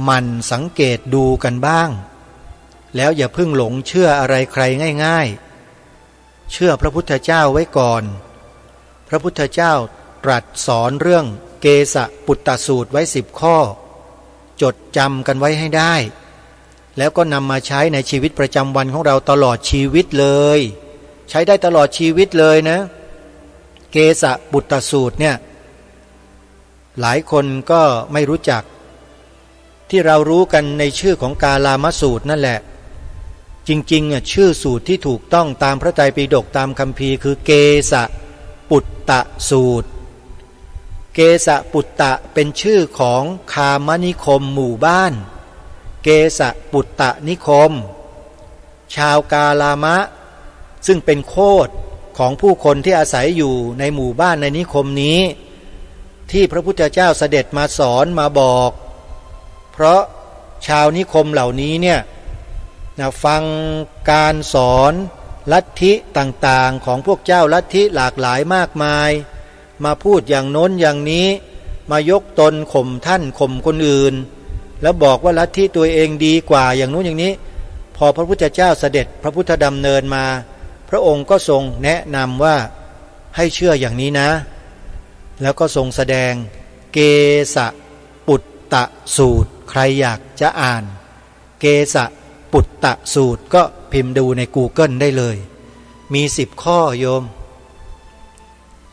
มันสังเกตดูกันบ้างแล้วอย่าเพิ่งหลงเชื่ออะไรใครง่ายๆเชื่อพระพุทธเจ้าไว้ก่อนพระพุทธเจ้าตรัสสอนเรื่องเกสปุตตสูตรไว้10 ข้อจดจำกันไว้ให้ได้แล้วก็นำมาใช้ในชีวิตประจำวันของเราตลอดชีวิตเลยใช้ได้ตลอดชีวิตเลยนะเกสปุตตสูตรเนี่ยหลายคนก็ไม่รู้จักที่เรารู้กันในชื่อของกาลามสูตรนั่นแหละจริงๆชื่อสูตรที่ถูกต้องตามพระไตรปิฎกตามคัมภีร์คือเกสปุตตสูตรเกสปุตตะเป็นชื่อของคามนิคมหมู่บ้านเกสปุตตะนิคมชาวกาลามะซึ่งเป็นโคตรของผู้คนที่อาศัยอยู่ในหมู่บ้านในนิคมนี้ที่พระพุทธเจ้าเสด็จมาสอนมาบอกเพราะชาวนิคมเหล่านี้เนี่ยฟังการสอนลัทธิต่างๆของพวกเจ้าลัทธิหลากหลายมากมายมาพูดอย่างโน้นอย่างนี้มายกตนข่มท่านข่มคนอื่นแล้วบอกว่าลัทธิตัวเองดีกว่าอย่างโน้นอย่างนี้พอพระพุทธเจ้าเสด็จพระพุทธดำเนินมาพระองค์ก็ทรงแนะนำว่าให้เชื่ออย่างนี้นะแล้วก็ทรงแสดงเกสปุตตสูตรใครอยากจะอ่านเกสปุตตสูตรก็พิมพ์ดูใน Google ได้เลยมี10 ข้อโยม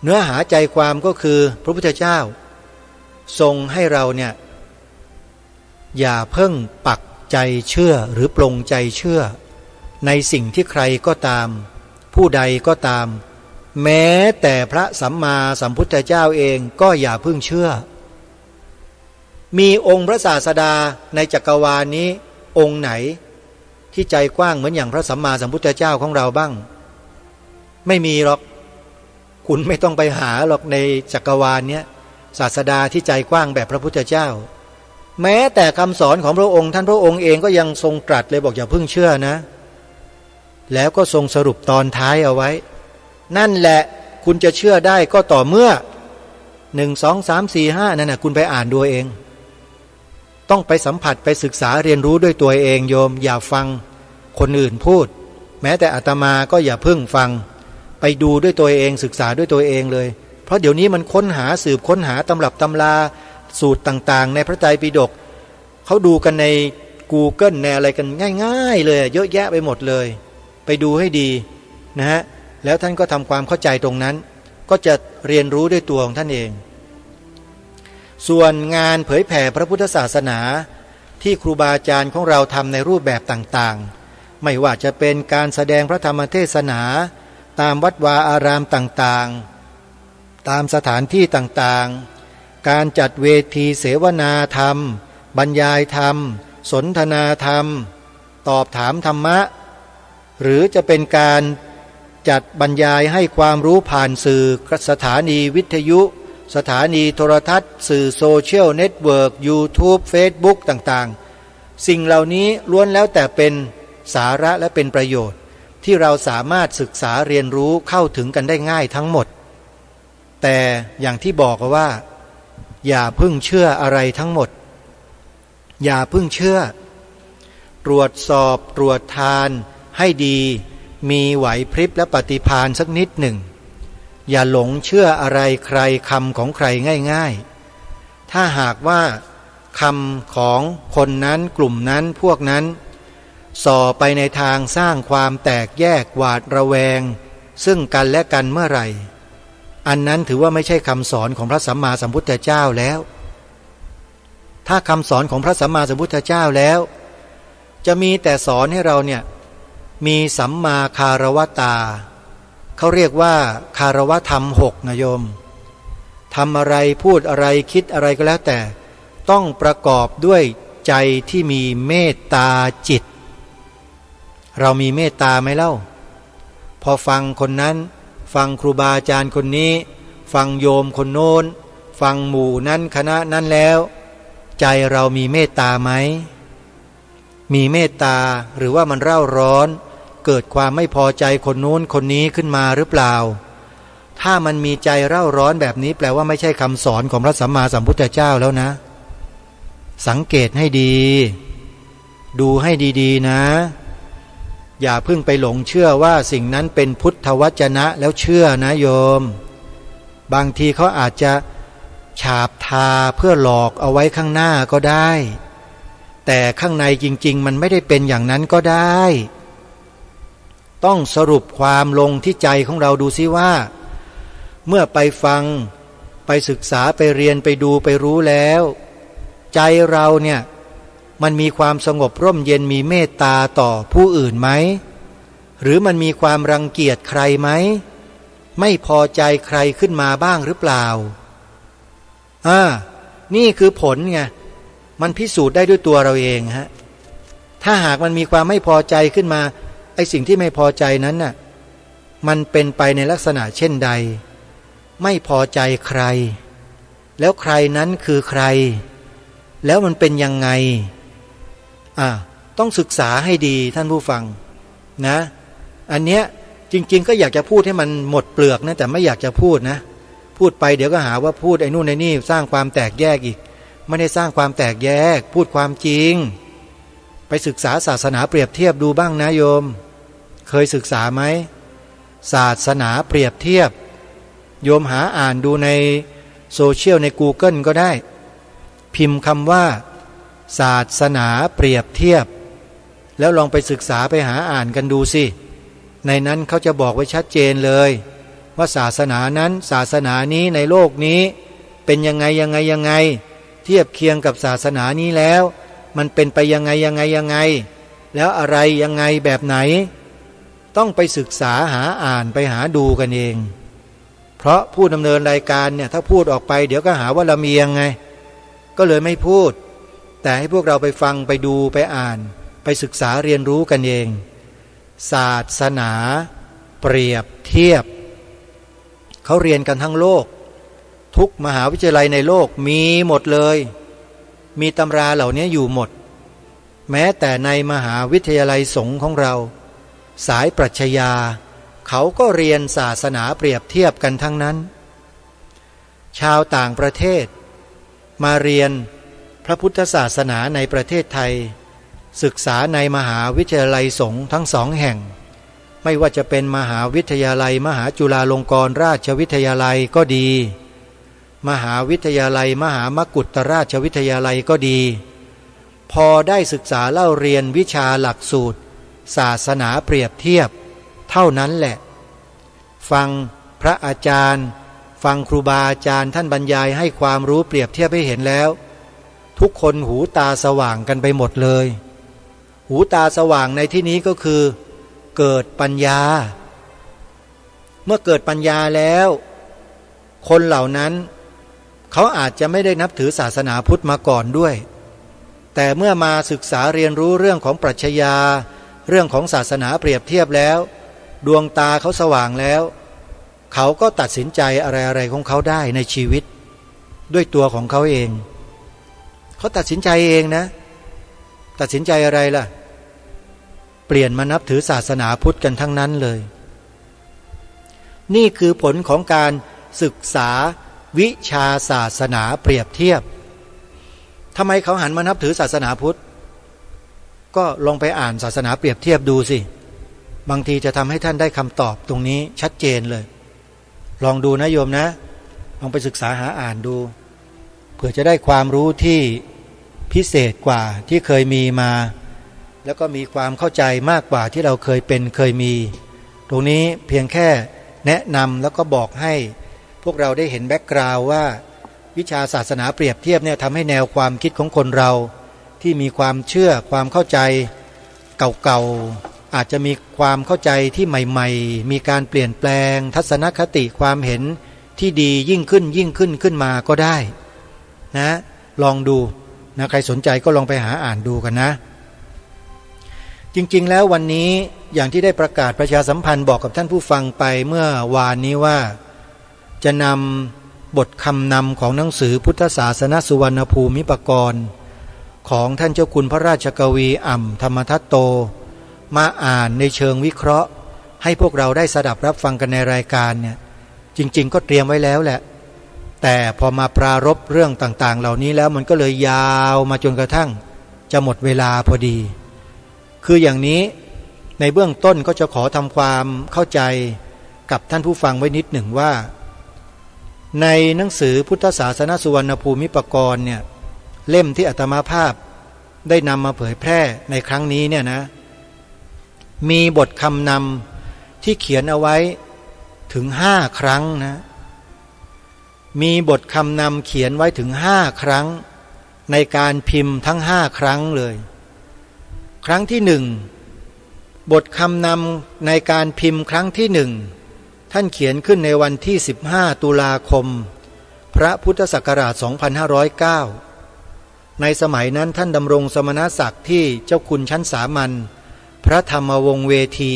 เนื้อหาใจความก็คือพระพุทธเจ้าทรงให้เราเนี่ยอย่าเพิ่งปักใจเชื่อหรือปลงใจเชื่อในสิ่งที่ใครก็ตามผู้ใดก็ตามแม้แต่พระสัมมาสัมพุทธเจ้าเองก็อย่าเพิ่งเชื่อมีองค์พระศาสดาในจักรวาลนี้องค์ไหนที่ใจกว้างเหมือนอย่างพระสัมมาสัมพุทธเจ้าของเราบ้างไม่มีหรอกคุณไม่ต้องไปหาหรอกในจักรวาลเนี้ยศาสดาที่ใจกว้างแบบพระพุทธเจ้าแม้แต่คำสอนของพระองค์ท่านพระองค์เองก็ยังทรงตรัสเลยบอกอย่าเพิ่งเชื่อนะแล้วก็ทรงสรุปตอนท้ายเอาไว้นั่นแหละคุณจะเชื่อได้ก็ต่อเมื่อ1 2 3 4 5นั่นน่ะคุณไปอ่านดูเองต้องไปสัมผัสไปศึกษาเรียนรู้ด้วยตัวเองโยมอย่าฟังคนอื่นพูดแม้แต่อาตมาก็อย่าเพิ่งฟังไปดูด้วยตัวเองศึกษาด้วยตัวเองเลยเพราะเดี๋ยวนี้มันค้นหาสืบค้นหาตำรับตำราสูตรต่างๆในพระไตรปิฎกเขาดูกันใน Google ในอะไรกันง่ายๆเลยเยอะแยะไปหมดเลยไปดูให้ดีนะฮะแล้วท่านก็ทำความเข้าใจตรงนั้นก็จะเรียนรู้ด้วยตัวของท่านเองส่วนงานเผยแผ่พระพุทธศาสนาที่ครูบาอาจารย์ของเราทำในรูปแบบต่างๆไม่ว่าจะเป็นการแสดงพระธรรมเทศนาตามวัดวาอารามต่างๆตามสถานที่ต่างๆการจัดเวทีเสวนาธรรมบรรยายธรรมสนทนาธรรมตอบถามธรรมะหรือจะเป็นการจัดบรรยายให้ความรู้ผ่านสื่อสถานีวิทยุสถานีโทรทัศน์สื่อโซเชียลเน็ตเวิร์ก YouTube Facebook ต่างๆสิ่งเหล่านี้ล้วนแล้วแต่เป็นสาระและเป็นประโยชน์ ที่เราสามารถศึกษาเรียนรู้เข้าถึงกันได้ง่ายทั้งหมดแต่อย่างที่บอกว่าอย่าพึ่งเชื่ออะไรทั้งหมดอย่าพึ่งเชื่อตรวจสอบตรวจทานให้ดีมีไหวพริบและปฏิภาณสักนิดหนึ่งอย่าหลงเชื่ออะไรใครคำของใครง่ายๆถ้าหากว่าคำของคนนั้นกลุ่มนั้นพวกนั้นส่อไปในทางสร้างความแตกแยกหวาดระแวงซึ่งกันและกันเมื่อไหร่อันนั้นถือว่าไม่ใช่คำสอนของพระสัมมาสัมพุทธเจ้าแล้วถ้าคำสอนของพระสัมมาสัมพุทธเจ้าแล้วจะมีแต่สอนให้เราเนี่ยมีสัมมาคารวตาเขาเรียกว่าคารวธรรม6นะโยมทำอะไรพูดอะไรคิดอะไรก็แล้วแต่ต้องประกอบด้วยใจที่มีเมตตาจิตเรามีเมตตาไหมเล่าพอฟังคนนั้นฟังครูบาอาจารย์คนนี้ฟังโยมคนโน้นฟังหมู่นั้นคณะนั้นแล้วใจเรามีเมตตาไหมมีเมตตาหรือว่ามันเร่าร้อนเกิดความไม่พอใจคนโน้นคนนี้ขึ้นมาหรือเปล่าถ้ามันมีใจเร่าร้อนแบบนี้แปลว่าไม่ใช่คำสอนของพระสัมมาสัมพุทธเจ้าแล้วนะสังเกตให้ดีดูให้ดีๆนะอย่าเพิ่งไปหลงเชื่อว่าสิ่งนั้นเป็นพุทธวจนะแล้วเชื่อนะโยมบางทีเขาอาจจะฉาบทาเพื่อหลอกเอาไว้ข้างหน้าก็ได้แต่ข้างในจริงๆมันไม่ได้เป็นอย่างนั้นก็ได้ต้องสรุปความลงที่ใจของเราดูซิว่าเมื่อไปฟังไปศึกษาไปเรียนไปดูไปรู้แล้วใจเราเนี่ยมันมีความสงบร่มเย็นมีเมตตาต่อผู้อื่นไหมหรือมันมีความรังเกียจใครไหมไม่พอใจใครขึ้นมาบ้างหรือเปล่านี่คือผลไงมันพิสูจน์ได้ด้วยตัวเราเองฮะถ้าหากมันมีความไม่พอใจขึ้นมาไอ้สิ่งที่ไม่พอใจนั้นน่ะมันเป็นไปในลักษณะเช่นใดไม่พอใจใครแล้วใครนั้นคือใครแล้วมันเป็นยังไงต้องศึกษาให้ดีท่านผู้ฟังนะอันเนี้ยจริงๆก็อยากจะพูดให้มันหมดเปลือกนะแต่ไม่อยากจะพูดนะพูดไปเดี๋ยวก็หาว่าพูดไอ้นู่นไอ้นี่สร้างความแตกแยกอีกไม่ได้สร้างความแตกแยกพูดความจริงไปศึกษาศาสนาเปรียบเทียบดูบ้างนะโยมเคยศึกษาไหมศาสนาเปรียบเทียบโยมหาอ่านดูในโซเชียลใน Google ก็ได้พิมพ์คำว่าศาสนาเปรียบเทียบแล้วลองไปศึกษาไปหาอ่านกันดูสิในนั้นเขาจะบอกไว้ชัดเจนเลยว่าศาสนานั้นศาสนานี้ในโลกนี้เป็นยังไงเทียบเคียงกับศาสนานี้แล้วมันเป็นไปยังไงแล้วอะไรยังไงแบบไหนต้องไปศึกษาหาอ่านไปหาดูกันเองเพราะผู้ดำเนินรายการเนี่ยถ้าพูดออกไปเดี๋ยวก็หาว่าลำเอียงไงก็เลยไม่พูดแต่ให้พวกเราไปฟังไปดูไปอ่านไปศึกษาเรียนรู้กันเองศาสนาเปรียบเทียบเขาเรียนกันทั้งโลกทุกมหาวิทยาลัยในโลกมีหมดเลยมีตำราเหล่านี้อยู่หมดแม้แต่ในมหาวิทยาลัยสงฆ์ของเราสายปรัชญาเขาก็เรียนศาสนาเปรียบเทียบกันทั้งนั้นชาวต่างประเทศมาเรียนพระพุทธศาสนาในประเทศไทยศึกษาในมหาวิทยาลัยสงฆ์ทั้งสองแห่งไม่ว่าจะเป็นมหาวิทยาลัยมหาจุฬาลงกรณราชวิทยาลัยก็ดีมหาวิทยาลัยมหามกุฏราชวิทยาลัยก็ดีพอได้ศึกษาเล่าเรียนวิชาหลักสูตรศาสนาเปรียบเทียบเท่านั้นแหละฟังพระอาจารย์ฟังครูบาอาจารย์ท่านบรรยายให้ความรู้เปรียบเทียบให้เห็นแล้วทุกคนหูตาสว่างกันไปหมดเลยหูตาสว่างในที่นี้ก็คือเกิดปัญญาเมื่อเกิดปัญญาแล้วคนเหล่านั้นเขาอาจจะไม่ได้นับถือศาสนาพุทธมาก่อนด้วยแต่เมื่อมาศึกษาเรียนรู้เรื่องของปรัชญาเรื่องของศาสนาเปรียบเทียบแล้วดวงตาเขาสว่างแล้วเขาก็ตัดสินใจอะไรๆของเขาได้ในชีวิตด้วยตัวของเขาเองเขาตัดสินใจเองนะตัดสินใจอะไรล่ะไป ปลี่ยนมานับถือศาสนาพุทธกันทั้งนั้นเลยนี่คือผลของการศึกษาวิชาศาสนาเปรียบเทียบทำไมเขาหันมานับถือศาสนาพุทธก็ลองไปอ่านศาสนาเปรียบเทียบดูสิบางทีจะทำให้ท่านได้คำตอบตรงนี้ชัดเจนเลยลองดูนะโยมนะลองไปศึกษาหาอ่านดูเผื่อจะได้ความรู้ที่พิเศษกว่าที่เคยมีมาแล้วก็มีความเข้าใจมากกว่าที่เราเคยเป็นเคยมีตรงนี้เพียงแค่แนะนำแล้วก็บอกให้พวกเราได้เห็นแบ็กกราวด์ว่าวิชาศาสนาเปรียบเทียบเนี่ยทำให้แนวความคิดของคนเราที่มีความเชื่อความเข้าใจเก่าๆอาจจะมีความเข้าใจที่ใหม่ๆมีการเปลี่ยนแปลงทัศนคติความเห็นที่ดียิ่งขึ้นมาก็ได้นะลองดูนะใครสนใจก็ลองไปหาอ่านดูกันนะจริงๆแล้ววันนี้อย่างที่ได้ประกาศประชาสัมพันธ์บอกกับท่านผู้ฟังไปเมื่อวานนี้ว่าจะนำบทคำนำของหนังสือพุทธศาสนสุวรรณภูมิปกรณ์ของท่านเจ้าคุณพระราชกวีอ่ำธรรมทัตโตมาอ่านในเชิงวิเคราะห์ให้พวกเราได้สดับรับฟังกันในรายการเนี่ยจริงๆก็เตรียมไว้แล้วแหละแต่พอมาปรารภเรื่องต่างๆเหล่านี้แล้วมันก็เลยยาวมาจนกระทั่งจะหมดเวลาพอดีคืออย่างนี้ในเบื้องต้นก็จะขอทำความเข้าใจกับท่านผู้ฟังไว้นิดหนึ่งว่าในหนังสือพุทธศาสนสุวรรณภูมิปกรณ์เนี่ยเล่มที่อาตมาภาพได้นำมาเผยแพร่ในครั้งนี้เนี่ยนะมีบทคำนำที่เขียนเอาไว้ถึง5 ครั้งนะมีบทคำนำเขียนไว้ถึง5 ครั้งในการพิมพ์ทั้ง5 ครั้งเลยครั้งที่1บทคำนำในการพิมพ์ครั้งที่1ท่านเขียนขึ้นในวันที่15 ตุลาคมพระพุทธศักราช 2509ในสมัยนั้นท่านดำรงสมณศักดิ์ที่เจ้าคุณชั้นสามัญพระธรรมวงศ์เวที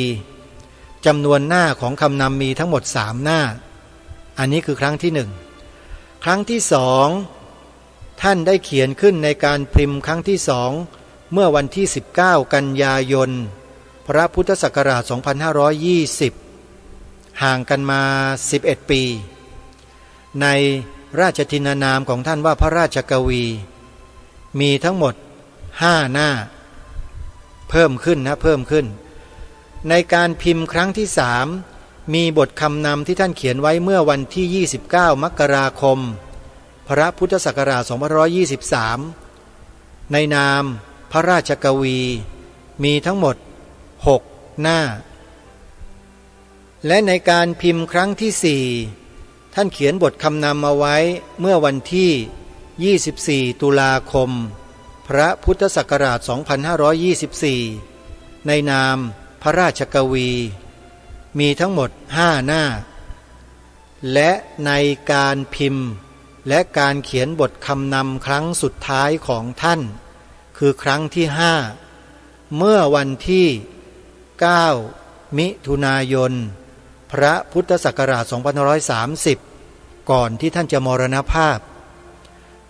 จำนวนหน้าของคำนำมีทั้งหมด3 หน้าอันนี้คือครั้งที่1ครั้งที่2ท่านได้เขียนขึ้นในการพิมพ์ครั้งที่2เมื่อวันที่19 กันยายนพระพุทธศักราช 2520ห่างกันมา11 ปีในราชทินานามของท่านว่าพระราชกวีมีทั้งหมด5 หน้าเพิ่มขึ้นในการพิมพ์ครั้งที่3มีบทคำนำที่ท่านเขียนไว้เมื่อวันที่29 มกราคมพระพุทธศักราช 2523ในนามพระราชกวีมีทั้งหมด6 หน้าและในการพิมพ์ครั้งที่4ท่านเขียนบทคำนำเอาไว้เมื่อวันที่24 ตุลาคมพระพุทธศักราช 2524ในนามพระราชกวีมีทั้งหมด5 หน้าและในการพิมพ์และการเขียนบทคำนำครั้งสุดท้ายของท่านคือครั้งที่5เมื่อวันที่9 มิถุนายนพระพุทธศักราช 2530ก่อนที่ท่านจะมรณภาพ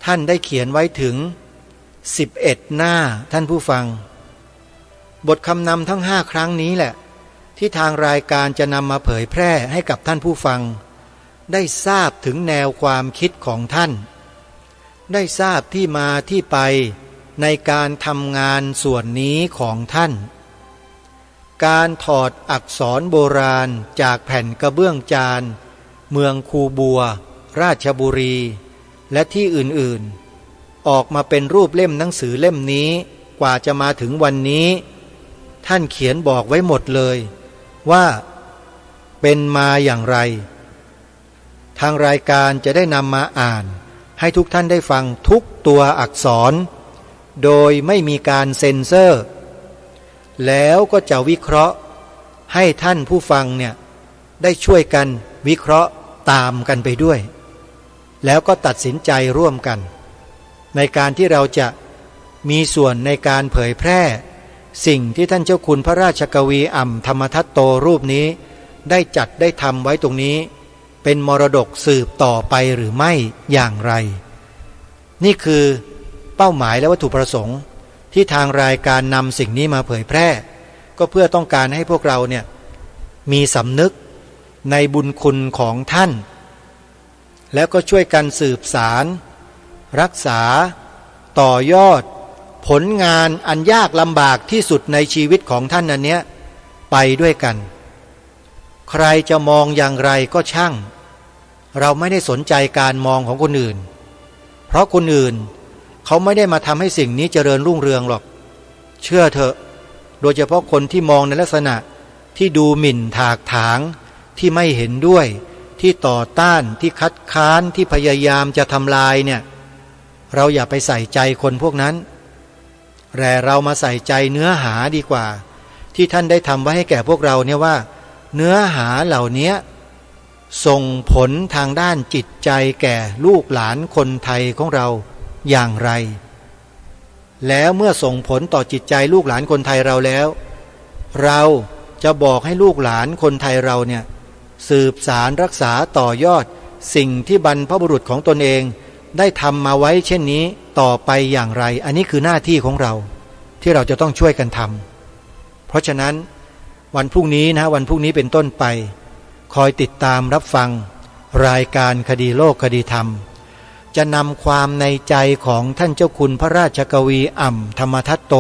ท่านได้เขียนไว้ถึง11 หน้าท่านผู้ฟังบทคำนำทั้ง5 ครั้งนี้แหละที่ทางรายการจะนำมาเผยแพร่ให้กับท่านผู้ฟังได้ทราบถึงแนวความคิดของท่านได้ทราบที่มาที่ไปในการทำงานส่วนนี้ของท่านการถอดอักษรโบราณจากแผ่นกระเบื้องจานเมืองคูบัวราชบุรีและที่อื่นๆออกมาเป็นรูปเล่มหนังสือเล่มนี้กว่าจะมาถึงวันนี้ท่านเขียนบอกไว้หมดเลยว่าเป็นมาอย่างไรทางรายการจะได้นำมาอ่านให้ทุกท่านได้ฟังทุกตัวอักษรโดยไม่มีการเซ็นเซอร์แล้วก็จะวิเคราะห์ให้ท่านผู้ฟังเนี่ยได้ช่วยกันวิเคราะห์ตามกันไปด้วยแล้วก็ตัดสินใจร่วมกันในการที่เราจะมีส่วนในการเผยแพร่สิ่งที่ท่านเจ้าคุณพระราชกวีอ่ำธรรมทัตโตรูปนี้ได้จัดได้ทำไว้ตรงนี้เป็นมรดกสืบต่อไปหรือไม่อย่างไรนี่คือเป้าหมายและวัตถุประสงค์ที่ทางรายการนำสิ่งนี้มาเผยแพร่ ก็เพื่อต้องการให้พวกเราเนี่ยมีสำนึกในบุญคุณของท่านแล้วก็ช่วยกันสืบสารรักษาต่อยอดผลงานอันยากลำบากที่สุดในชีวิตของท่านอันเนี้ยไปด้วยกันใครจะมองอย่างไรก็ช่างเราไม่ได้สนใจการมองของคนอื่นเพราะคนอื่นเขาไม่ได้มาทำให้สิ่งนี้เจริญรุ่งเรืองหรอกเชื่อเถอะโดยเฉพาะคนที่มองในลักษณะที่ดูหมิ่นถากถางที่ไม่เห็นด้วยที่ต่อต้านที่คัดค้านที่พยายามจะทำลายเนี่ยเราอย่าไปใส่ใจคนพวกนั้นแต่เรามาใส่ใจเนื้อหาดีกว่าที่ท่านได้ทำไว้ให้แก่พวกเราเนี่ยว่าเนื้อหาเหล่านี้ส่งผลทางด้านจิตใจแก่ลูกหลานคนไทยของเราอย่างไรแล้วเมื่อส่งผลต่อจิตใจลูกหลานคนไทยเราแล้วเราจะบอกให้ลูกหลานคนไทยเราเนี่ยสืบสารรักษาต่อยอดสิ่งที่บรรพบุรุษของตนเองได้ทำมาไว้เช่นนี้ต่อไปอย่างไรอันนี้คือหน้าที่ของเราที่เราจะต้องช่วยกันทำเพราะฉะนั้นวันพรุ่งนี้นะวันพรุ่งนี้เป็นต้นไปคอยติดตามรับฟังรายการคดีโลกคดีธรรมจะนำความในใจของท่านเจ้าคุณพระราชกวีอ่ำธรรมทัตโต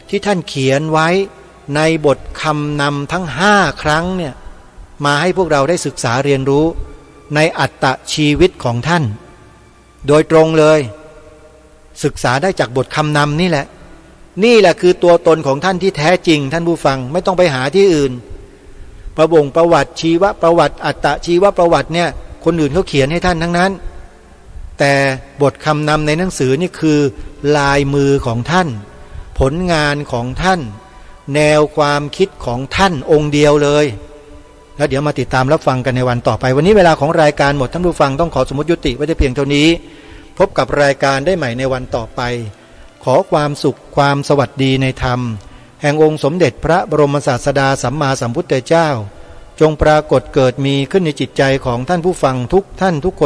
ที่ท่านเขียนไว้ในบทคำนำทั้ง5 ครั้งเนี่ยมาให้พวกเราได้ศึกษาเรียนรู้ในอัตชีวิตของท่านโดยตรงเลยศึกษาได้จากบทคำนำนี่แหละคือตัวตนของท่านที่แท้จริงท่านผู้ฟังไม่ต้องไปหาที่อื่นประวัติชีวประวัติอัตชีวประวัติเนี่ยคนอื่นเขาเขียนให้ท่านทั้งนั้นแต่บทคำนำในหนังสือนี่คือลายมือของท่านผลงานของท่านแนวความคิดของท่านองค์เดียวเลยแล้วเดี๋ยวมาติดตามรับฟังกันในวันต่อไปวันนี้เวลาของรายการหมดท่านผู้ฟังต้องขอสมมติยุติไว้แต่เพียงเท่านี้พบกับรายการได้ใหม่ในวันต่อไปขอความสุขความสวัสดีในธรรมแห่งองค์สมเด็จพระบรมศาสดาสัมมาสัมพุทธเจ้าจงปรากฏเกิดมีขึ้นในจิตใจของท่านผู้ฟังทุกท่านทุกคน